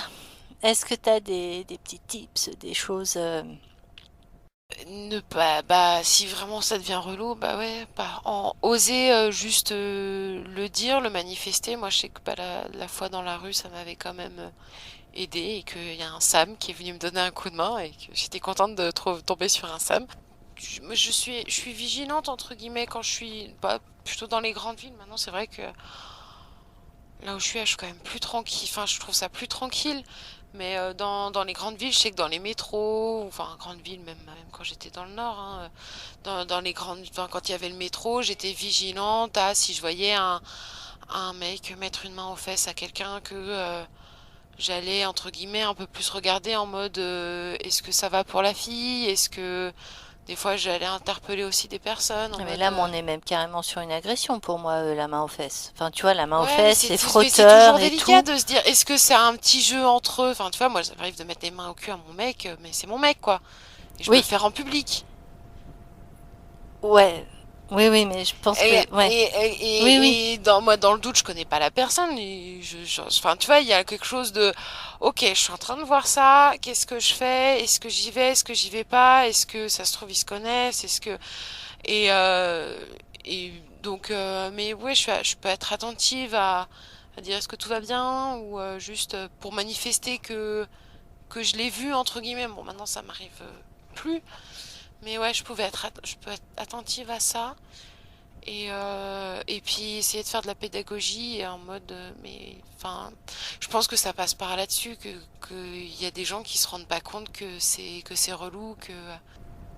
est-ce que t'as des petits tips, des choses Ne pas, bah, si vraiment ça devient relou, bah ouais, oser juste le dire, le manifester. Moi, je sais que bah, la fois dans la rue, ça m'avait quand même aidé et qu'il y a un Sam qui est venu me donner un coup de main et que j'étais contente de tomber sur un Sam. Je suis vigilante entre guillemets quand je suis bah, plutôt dans les grandes villes. Maintenant, c'est vrai que là où je suis quand même plus tranquille. Enfin, je trouve ça plus tranquille. Mais dans les grandes villes, je sais que dans les métros, enfin grandes villes, même quand j'étais dans le nord, hein, dans les grandes, enfin, quand il y avait le métro, j'étais vigilante à si je voyais un mec mettre une main aux fesses à quelqu'un que j'allais entre guillemets un peu plus regarder en mode est-ce que ça va pour la fille? Est-ce que des fois j'allais interpeller aussi des personnes en Ah, mais mode là, on est même carrément sur une agression pour moi, la main aux fesses. Enfin, tu vois, la main aux ouais, fesses, les mais c'est toujours frotteurs et délicat tout. de se dire est-ce que c'est un petit jeu entre eux? Enfin, tu vois, moi ça m'arrive de mettre les mains au cul à mon mec, mais c'est mon mec quoi. Et je peux le Oui, faire en public. ouais. Oui, oui, mais je pense Et, que... Ouais. et, Oui, oui. moi, dans le doute, je connais pas la personne. Et enfin, tu vois, il y a quelque chose de, ok, je suis en train de voir ça. Qu'est-ce que je fais? Est-ce que j'y vais? Est-ce que j'y vais pas? Est-ce que ça se trouve ils se connaissent? Est-ce que et et donc, mais ouais, je peux être attentive à dire est-ce que tout va bien ou juste pour manifester que je l'ai vu entre guillemets. Bon, maintenant ça m'arrive plus, mais ouais, je peux être attentive à ça. Et puis essayer de faire de la pédagogie en mode mais enfin je pense que ça passe par là-dessus qu'il y a des gens qui se rendent pas compte que c'est relou que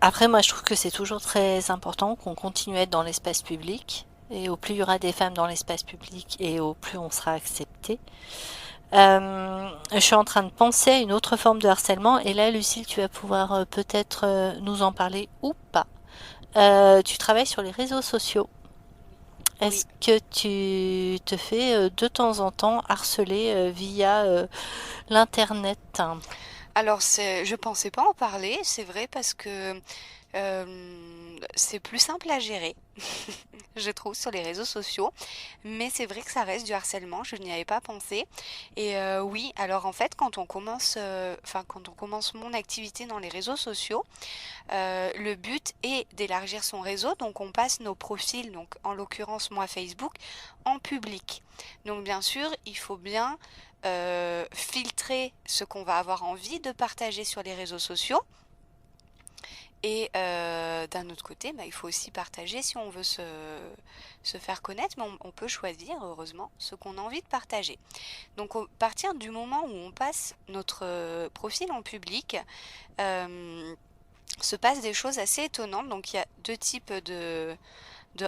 Après, moi, je trouve que c'est toujours très important qu'on continue à être dans l'espace public. Et au plus il y aura des femmes dans l'espace public et au plus on sera accepté. Je suis en train de penser à une autre forme de harcèlement. Et là, Lucille, tu vas pouvoir peut-être nous en parler ou pas. Tu travailles sur les réseaux sociaux. Oui. Est-ce que tu te fais de temps en temps harceler via l'internet? Alors, je pensais pas en parler, c'est vrai, parce que c'est plus simple à gérer, je trouve, sur les réseaux sociaux. Mais c'est vrai que ça reste du harcèlement, je n'y avais pas pensé. Et oui, alors en fait, quand on commence mon activité dans les réseaux sociaux, le but est d'élargir son réseau. Donc, on passe nos profils, donc en l'occurrence moi Facebook, en public. Donc, bien sûr, il faut bien filtrer ce qu'on va avoir envie de partager sur les réseaux sociaux. Et d'un autre côté, bah, il faut aussi partager si on veut se faire connaître, mais on peut choisir, heureusement, ce qu'on a envie de partager. Donc, à partir du moment où on passe notre profil en public, euh, se passent des choses assez étonnantes. Donc, il y a deux types de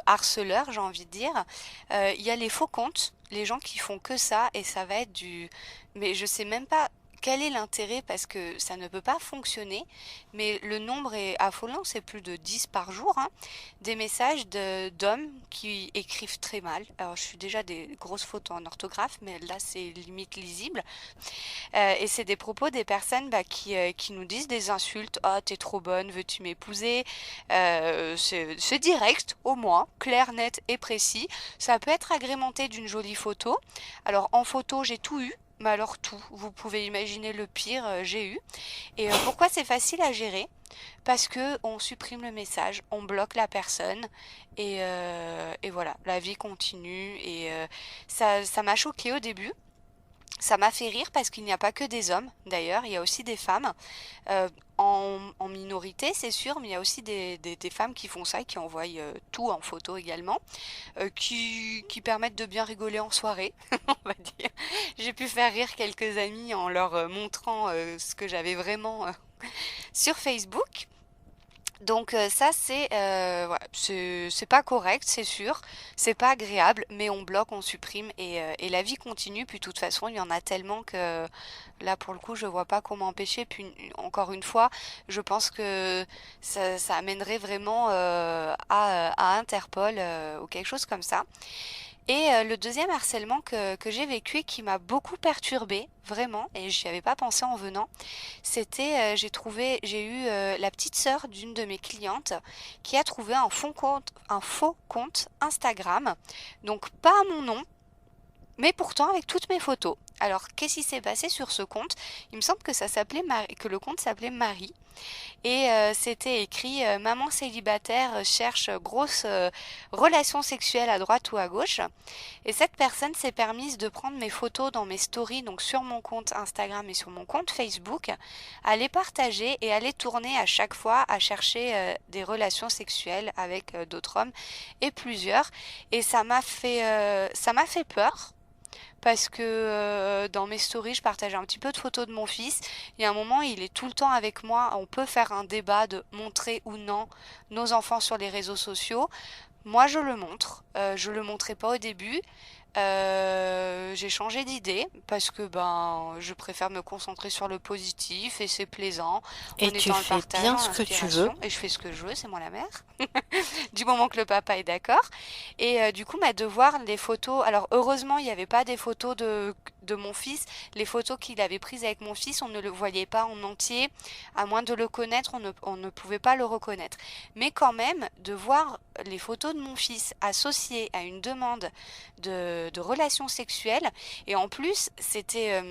harceleurs, j'ai envie de dire. Il y a les faux comptes, les gens qui font que ça, et ça va être du... Mais je sais même pas quel est l'intérêt parce que ça ne peut pas fonctionner, mais le nombre est affolant, c'est plus de 10 par jour, hein. Des messages d'hommes qui écrivent très mal. Alors, je suis déjà des grosses fautes en orthographe, mais là, c'est limite lisible. Et c'est des propos des personnes qui nous disent des insultes. Ah, t'es trop bonne, veux-tu m'épouser? C'est direct, au moins, clair, net et précis. Ça peut être agrémenté d'une jolie photo. Alors, en photo, j'ai tout eu. Mais alors tout, vous pouvez imaginer le pire, j'ai eu. Et pourquoi c'est facile à gérer? Parce que on supprime le message, on bloque la personne et voilà, la vie continue. Et ça m'a choqué au début. Ça m'a fait rire parce qu'il n'y a pas que des hommes, d'ailleurs, il y a aussi des femmes, euh, en minorité, c'est sûr, mais il y a aussi des femmes qui font ça, qui envoient tout en photo également, qui permettent de bien rigoler en soirée, on va dire. J'ai pu faire rire quelques amis en leur montrant ce que j'avais vraiment sur Facebook. Donc ça voilà, c'est pas correct, c'est sûr, c'est pas agréable, mais on bloque, on supprime et la vie continue. Puis de toute façon, il y en a tellement que là pour le coup, je vois pas comment empêcher. Puis encore une fois, je pense que ça amènerait vraiment à Interpol ou quelque chose comme ça. Et le deuxième harcèlement que j'ai vécu et qui m'a beaucoup perturbée, vraiment, et j'y avais pas pensé en venant, c'était, j'ai eu la petite sœur d'une de mes clientes qui a trouvé un faux compte Instagram, donc pas à mon nom, mais pourtant avec toutes mes photos. Alors, qu'est-ce qui s'est passé sur ce compte? Il me semble que que le compte s'appelait Marie. Et c'était écrit Maman célibataire cherche grosse relation sexuelle à droite ou à gauche. Et cette personne s'est permise de prendre mes photos dans mes stories, donc sur mon compte Instagram et sur mon compte Facebook, à les partager et à les tourner à chaque fois à chercher des relations sexuelles avec d'autres hommes et plusieurs. Et ça m'a fait peur parce que dans mes stories, je partage un petit peu de photos de mon fils. Il y a un moment, il est tout le temps avec moi. On peut faire un débat de montrer ou non nos enfants sur les réseaux sociaux. Moi, je le montre. Je le montrais pas au début. J'ai changé d'idée parce que ben je préfère me concentrer sur le positif et c'est plaisant. On Et est tu dans le fais partage, bien dans ce que tu veux. l'inspiration et je fais ce que je veux, c'est moi la mère. Du moment que le papa est d'accord. Et du coup, de voir les photos. Alors heureusement, il n'y avait pas des photos de mon fils. Les photos qu'il avait prises avec mon fils, on ne le voyait pas en entier. À moins de le connaître, on ne pouvait pas le reconnaître. Mais quand même, de voir les photos de mon fils associées à une demande de relations sexuelles. Et en plus, c'était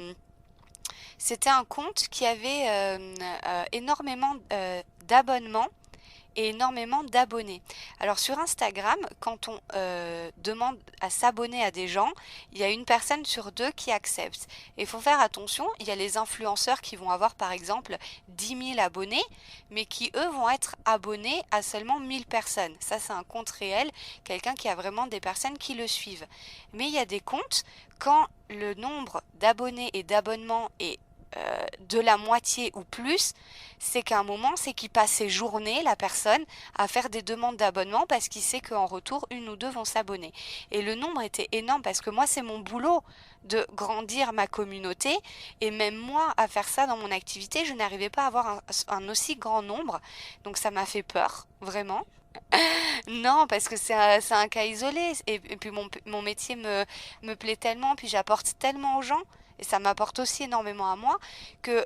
un compte qui avait énormément d'abonnements et énormément d'abonnés. Alors sur Instagram, quand on demande à s'abonner à des gens, il y a une personne sur deux qui accepte. Et il faut faire attention, il y a les influenceurs qui vont avoir par exemple 10 000 abonnés, mais qui eux vont être abonnés à seulement 1000 personnes. Ça c'est un compte réel, quelqu'un qui a vraiment des personnes qui le suivent. Mais il y a des comptes, quand le nombre d'abonnés et d'abonnements est de la moitié ou plus, c'est qu'à un moment, c'est qu'il passe ses journées, la personne, à faire des demandes d'abonnement parce qu'il sait qu'en retour, une ou deux vont s'abonner. Et le nombre était énorme parce que moi, c'est mon boulot de grandir ma communauté et même moi, à faire ça dans mon activité, je n'arrivais pas à avoir un aussi grand nombre. Donc ça m'a fait peur, vraiment. Non, parce que c'est un cas isolé. Et puis mon métier me plaît tellement, puis j'apporte tellement aux gens. Et ça m'apporte aussi énormément à moi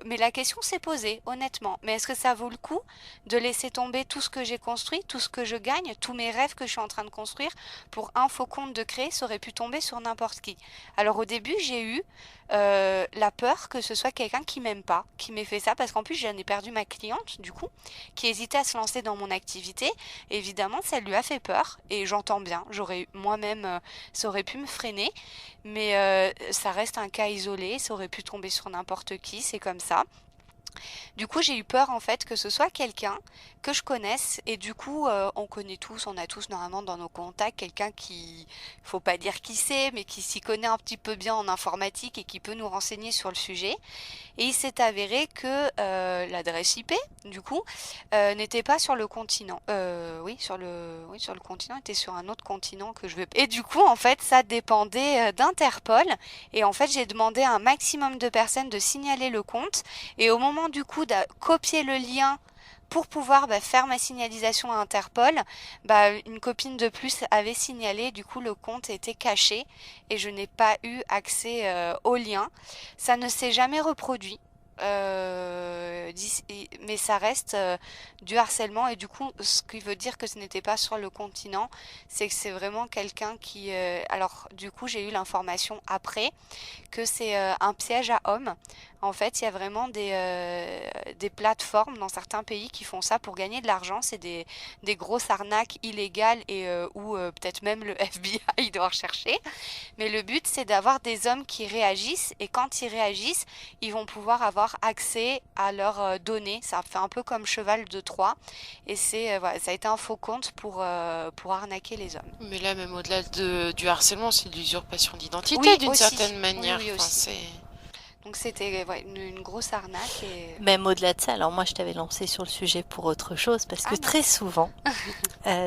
mais la question s'est posée, honnêtement. Mais est-ce que ça vaut le coup de laisser tomber tout ce que j'ai construit, tout ce que je gagne, tous mes rêves que je suis en train de construire pour un faux compte de créer, ça aurait pu tomber sur n'importe qui. Alors au début, j'ai eu la peur que ce soit quelqu'un qui m'aime pas, qui m'ait fait ça, parce qu'en plus j'en ai perdu ma cliente, du coup, qui hésitait à se lancer dans mon activité. Et évidemment, ça lui a fait peur, et j'entends bien. J'aurais moi-même, ça aurait pu me freiner, mais ça reste un cas isolé, ça aurait pu tomber sur n'importe qui, c'est comme ça. Du coup, j'ai eu peur en fait que ce soit quelqu'un que je connaisse et du coup, on connaît tous, on a tous normalement dans nos contacts quelqu'un qui, faut pas dire qui c'est, mais qui s'y connaît un petit peu bien en informatique et qui peut nous renseigner sur le sujet. Et il s'est avéré que l'adresse IP, du coup, n'était pas sur le continent. Oui, sur le continent, était sur un autre continent que je vais. Et du coup, en fait, ça dépendait d'Interpol. Et en fait, j'ai demandé à un maximum de personnes de signaler le compte. Et au moment du coup de copier le lien pour pouvoir faire ma signalisation à Interpol, une copine de plus avait signalé, du coup le compte était caché et je n'ai pas eu accès au lien. Ça ne s'est jamais reproduit. Mais ça reste du harcèlement et du coup ce qui veut dire que ce n'était pas sur le continent, c'est que c'est vraiment quelqu'un qui alors du coup j'ai eu l'information après que c'est un piège à hommes. En fait, il y a vraiment des plateformes dans certains pays qui font ça pour gagner de l'argent. C'est des grosses arnaques illégales et où peut-être même le FBI doit rechercher. Mais le but, c'est d'avoir des hommes qui réagissent et quand ils réagissent, ils vont pouvoir avoir accès à leurs données. Ça fait un peu comme cheval de Troie et voilà, ça a été un faux compte pour arnaquer les hommes. Mais là, même au-delà du harcèlement, c'est de l'usurpation d'identité Oui, d'une aussi. certaine manière. Oui, Enfin, aussi. c'est... Donc c'était une grosse arnaque. Même au-delà de ça, alors moi je t'avais lancé sur le sujet pour autre chose parce que Ah très mince. souvent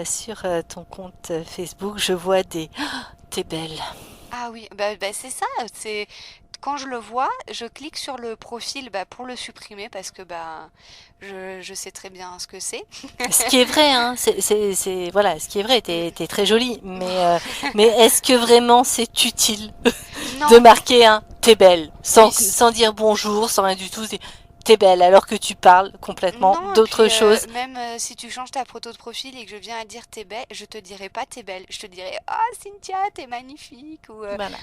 sur ton compte Facebook, je vois des t'es belle. Ah oui, c'est ça. C'est quand je le vois, je clique sur le profil pour le supprimer parce que je sais très bien ce que c'est. Ce qui est vrai, hein, voilà, ce qui est vrai, t'es très jolie, mais est-ce que vraiment c'est utile de Non, marquer un t'es belle oui, sans dire bonjour, sans rien du tout, c'est t'es belle alors que tu parles complètement non, et d'autre puis chose. même si tu changes ta photo de profil et que je viens à dire t'es belle, je te dirai pas t'es belle, je te dirai ah Cynthia t'es magnifique ou Voilà.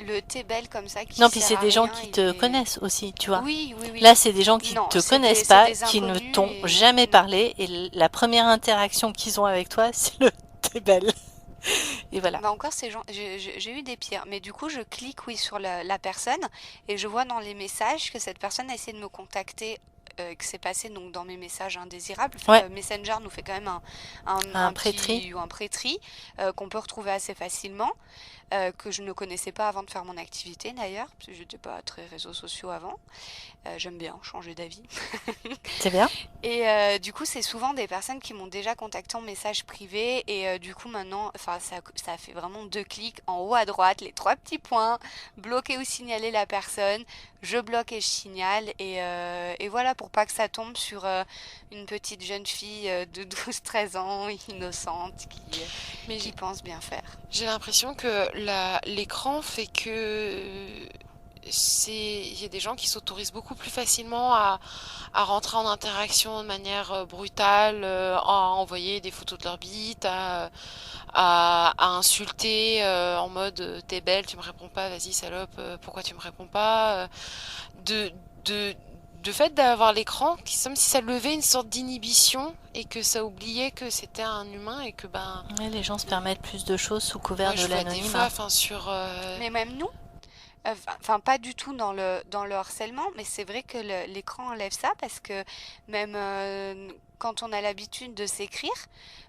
le t'es belle comme ça qui Non, puis sert c'est à des gens rien, qui il te est... connaissent aussi, tu vois. Oui, oui, oui. Là, c'est des gens qui Non, te connaissent c'est pas, des qui ne inconnus t'ont et jamais non. parlé, et la première interaction qu'ils ont avec toi, c'est le t'es belle. Et voilà. Encore ces gens, j'ai eu des pires, mais du coup je clique oui sur la personne et je vois dans les messages que cette personne a essayé de me contacter que c'est passé donc dans mes messages indésirables. Ouais, Messenger nous fait quand même un un pré-tri. petit ou un pré-tri qu'on peut retrouver assez facilement, que je ne connaissais pas avant de faire mon activité d'ailleurs, parce que je n'étais pas très réseaux sociaux avant. J'aime bien changer d'avis. C'est bien. Et du coup, c'est souvent des personnes qui m'ont déjà contacté en message privé. Et du coup, maintenant, enfin, ça fait vraiment 2 clics en haut à droite, les 3 petits points, bloquer ou signaler la personne. Je bloque et je signale. Et voilà, pour pas que ça tombe sur une petite jeune fille de 12 13 ans, innocente, Mais qui pense bien faire. j'ai l'impression que l'écran fait que il y a des gens qui s'autorisent beaucoup plus facilement à rentrer en interaction de manière brutale, à envoyer des photos de leur bite, à insulter en mode t'es belle, tu me réponds pas, vas-y salope, pourquoi tu me réponds pas, de de de fait d'avoir l'écran, qui comme si ça levait une sorte d'inhibition et que ça oubliait que c'était un humain et que ben Ouais, les gens se permettent plus de choses sous couvert moi de je vois des fois, l'anonymat. enfin sur Mais même nous, enfin pas du tout dans le harcèlement, mais c'est vrai que l'écran enlève ça parce que même quand on a l'habitude de s'écrire,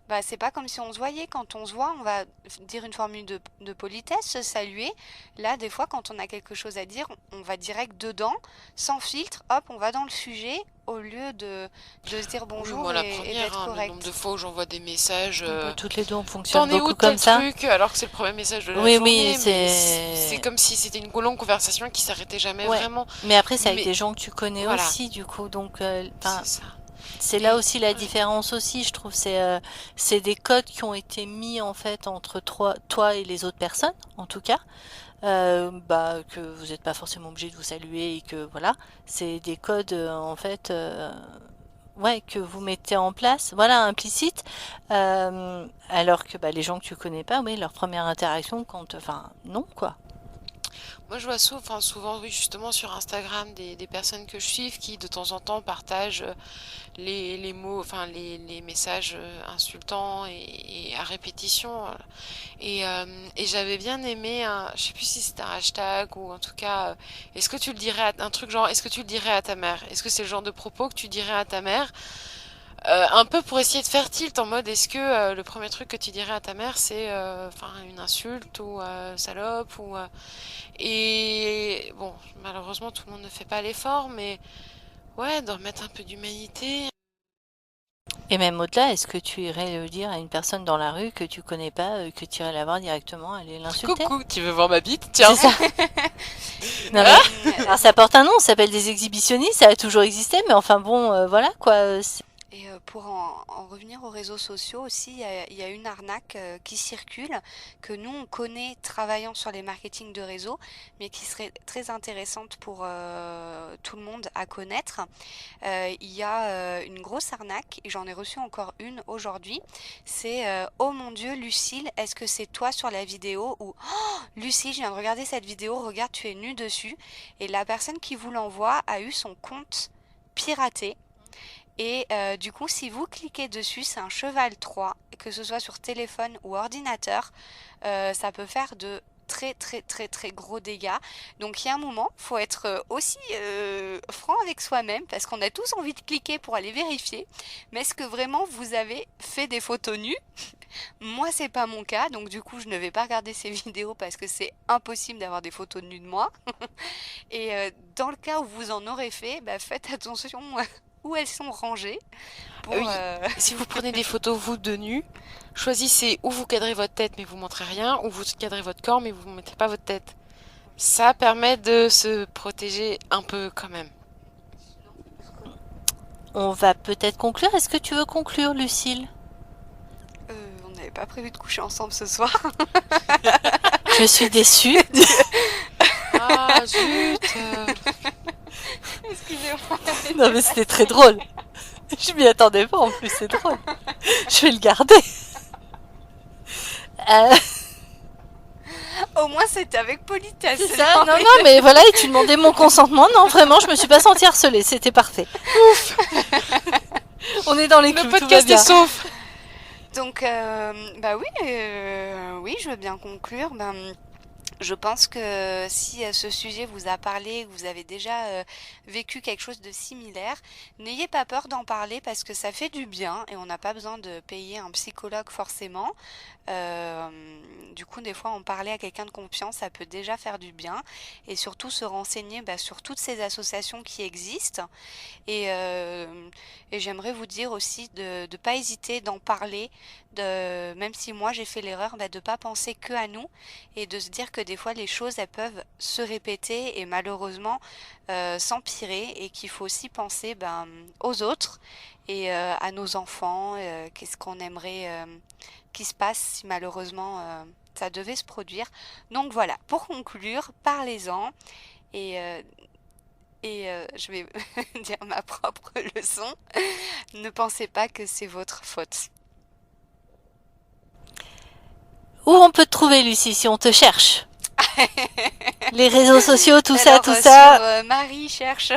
bah c'est pas comme si on se voyait. Quand on se voit, on va dire une formule de politesse, se saluer. Là, des fois, quand on a quelque chose à dire, on va direct dedans, sans filtre, hop, on va dans le sujet au lieu de se dire oui, bonjour moi la et première, d'être hein, le nombre de correct. fois où j'envoie des messages, Bah, toutes les deux, on fonctionne t'en es où beaucoup de tel comme ça. truc, alors que c'est le premier message de la Oui, oui, journée, mais c'est c'est... comme si c'était une longue conversation qui s'arrêtait jamais Ouais. vraiment. Mais après, c'est avec Mais des gens que tu connais voilà, aussi, du coup. Donc, c'est ça. c'est là Et aussi la ouais. différence aussi, je trouve. C'est des codes qui ont été mis, en fait, entre toi et les autres personnes, en tout cas. Bah, que vous n'êtes pas forcément obligé de vous saluer et que, voilà. C'est des codes, en fait... ouais, que vous mettez en place, voilà, implicite, alors que bah, les gens que tu connais pas, oui, leur première interaction, enfin, non, quoi. Moi, je vois souvent, enfin, souvent, oui, justement, sur Instagram, des personnes que je suis qui, de temps en temps, partagent les mots, enfin, les messages insultants et à répétition. Et j'avais bien aimé, je sais plus si c'était un hashtag ou en tout cas, est-ce que tu le dirais un truc genre, est-ce que tu le dirais à ta mère? Est-ce que c'est le genre de propos que tu dirais à ta mère? Un peu pour essayer de faire tilt en mode est-ce que le premier truc que tu dirais à ta mère c'est enfin une insulte ou salope ou et bon malheureusement tout le monde ne fait pas l'effort mais ouais de remettre un peu d'humanité. Et même au-delà, est-ce que tu irais le dire à une personne dans la rue que tu connais pas, que tu irais la voir directement, aller l'insulter? Coucou, tu veux voir ma bite? C'est Tiens. ça. Non mais, alors ça porte un nom, ça s'appelle des exhibitionnistes, ça a toujours existé, mais enfin bon, voilà quoi. Et pour en revenir aux réseaux sociaux aussi, il y a une arnaque qui circule, que nous on connaît travaillant sur les marketing de réseau, mais qui serait très intéressante pour tout le monde à connaître. Il y a une grosse arnaque, et j'en ai reçu encore une aujourd'hui. C'est oh mon Dieu, Lucille, est-ce que c'est toi sur la vidéo? Ou oh, Lucie, je viens de regarder cette vidéo, regarde, tu es nue dessus. Et la personne qui vous l'envoie a eu son compte piraté. Et du coup, si vous cliquez dessus, c'est un cheval 3, que ce soit sur téléphone ou ordinateur, ça peut faire de très très très très gros dégâts. Donc il y a un moment, faut être aussi franc avec soi-même parce qu'on a tous envie de cliquer pour aller vérifier. Mais est-ce que vraiment vous avez fait des photos nues? Moi, c'est pas mon cas, donc du coup, je ne vais pas regarder ces vidéos parce que c'est impossible d'avoir des photos nues de moi. Et dans le cas où vous en aurez fait, bah, faites attention où elles sont rangées pour Oui, si vous prenez des photos vous de nu, choisissez où vous cadrez votre tête mais vous montrez rien, ou vous cadrez votre corps mais vous ne montrez pas votre tête. Ça permet de se protéger un peu quand même. On va peut-être conclure. Est-ce que tu veux conclure, Lucille? on n'avait pas prévu de coucher ensemble ce soir. Je suis déçue. Ah zut Excusez-moi. Non mais c'était très drôle. Je m'y attendais pas en plus, c'est drôle. Je vais le garder. Euh, Au moins, c'était avec politesse. c'est ça. Non, non, mais voilà, et tu demandais mon consentement. Non, vraiment, je me suis pas sentie harcelée. C'était parfait. Ouf. On est dans les clous, Le tout va podcast bien. est sauf. Donc, bah oui, oui, je veux bien conclure. Ben, Je pense que si ce sujet vous a parlé, que vous avez déjà vécu quelque chose de similaire, n'ayez pas peur d'en parler parce que ça fait du bien et on n'a pas besoin de payer un psychologue forcément. Du coup, des fois, en parler à quelqu'un de confiance, ça peut déjà faire du bien et surtout se renseigner sur toutes ces associations qui existent. Et j'aimerais vous dire aussi de ne pas hésiter d'en parler, même si moi j'ai fait l'erreur, de ne pas penser que à nous et de se dire que des fois les choses elles peuvent se répéter et malheureusement s'empirer et qu'il faut aussi penser aux autres et à nos enfants, qu'est-ce qu'on aimerait qu'il se passe si malheureusement ça devait se produire. Donc voilà, pour conclure, parlez-en et je vais dire ma propre leçon. Ne pensez pas que c'est votre faute. Où on peut te trouver, Lucie, si on te cherche? Les réseaux sociaux, tout ça. Sur Marie cherche.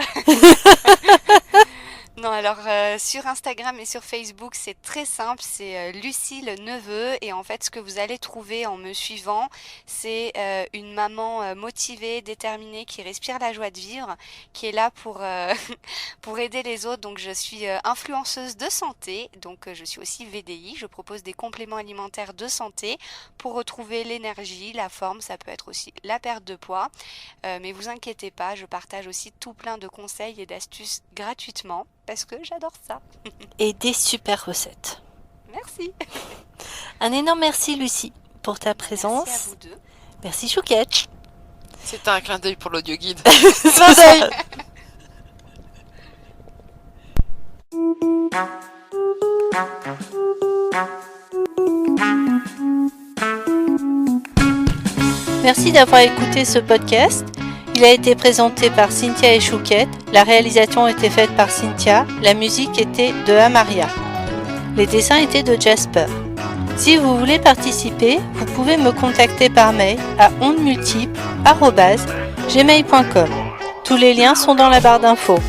Non, alors sur Instagram et sur Facebook, c'est très simple, c'est Lucie le neveu et en fait ce que vous allez trouver en me suivant, c'est une maman motivée, déterminée, qui respire la joie de vivre, qui est là pour aider les autres. Donc je suis influenceuse de santé, donc je suis aussi VDI, je propose des compléments alimentaires de santé pour retrouver l'énergie, la forme, ça peut être aussi la perte de poids, mais vous inquiétez pas, je partage aussi tout plein de conseils et d'astuces gratuitement. Parce que j'adore ça. Et des super recettes. Merci. Un énorme merci, Lucie, pour ta présence. Merci à vous deux. Merci, Chouquette. C'était un clin d'œil pour l'audio guide. Clin d'œil. Merci d'avoir écouté ce podcast. Il a été présenté par Cynthia et Chouquette, la réalisation était faite par Cynthia, la musique était de Amaria. Les dessins étaient de Jasper. Si vous voulez participer, vous pouvez me contacter par mail à ondemultiples@gmail.com. Tous les liens sont dans la barre d'infos.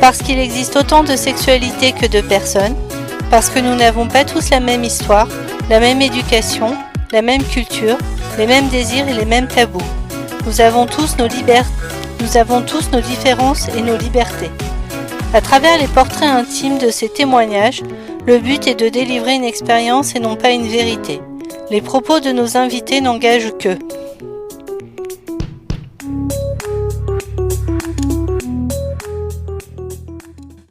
Parce qu'il existe autant de sexualité que de personnes, parce que nous n'avons pas tous la même histoire, la même éducation, la même culture, les mêmes désirs et les mêmes tabous. Nous avons tous nos différences et nos libertés. À travers les portraits intimes de ces témoignages, le but est de délivrer une expérience et non pas une vérité. Les propos de nos invités n'engagent qu'eux.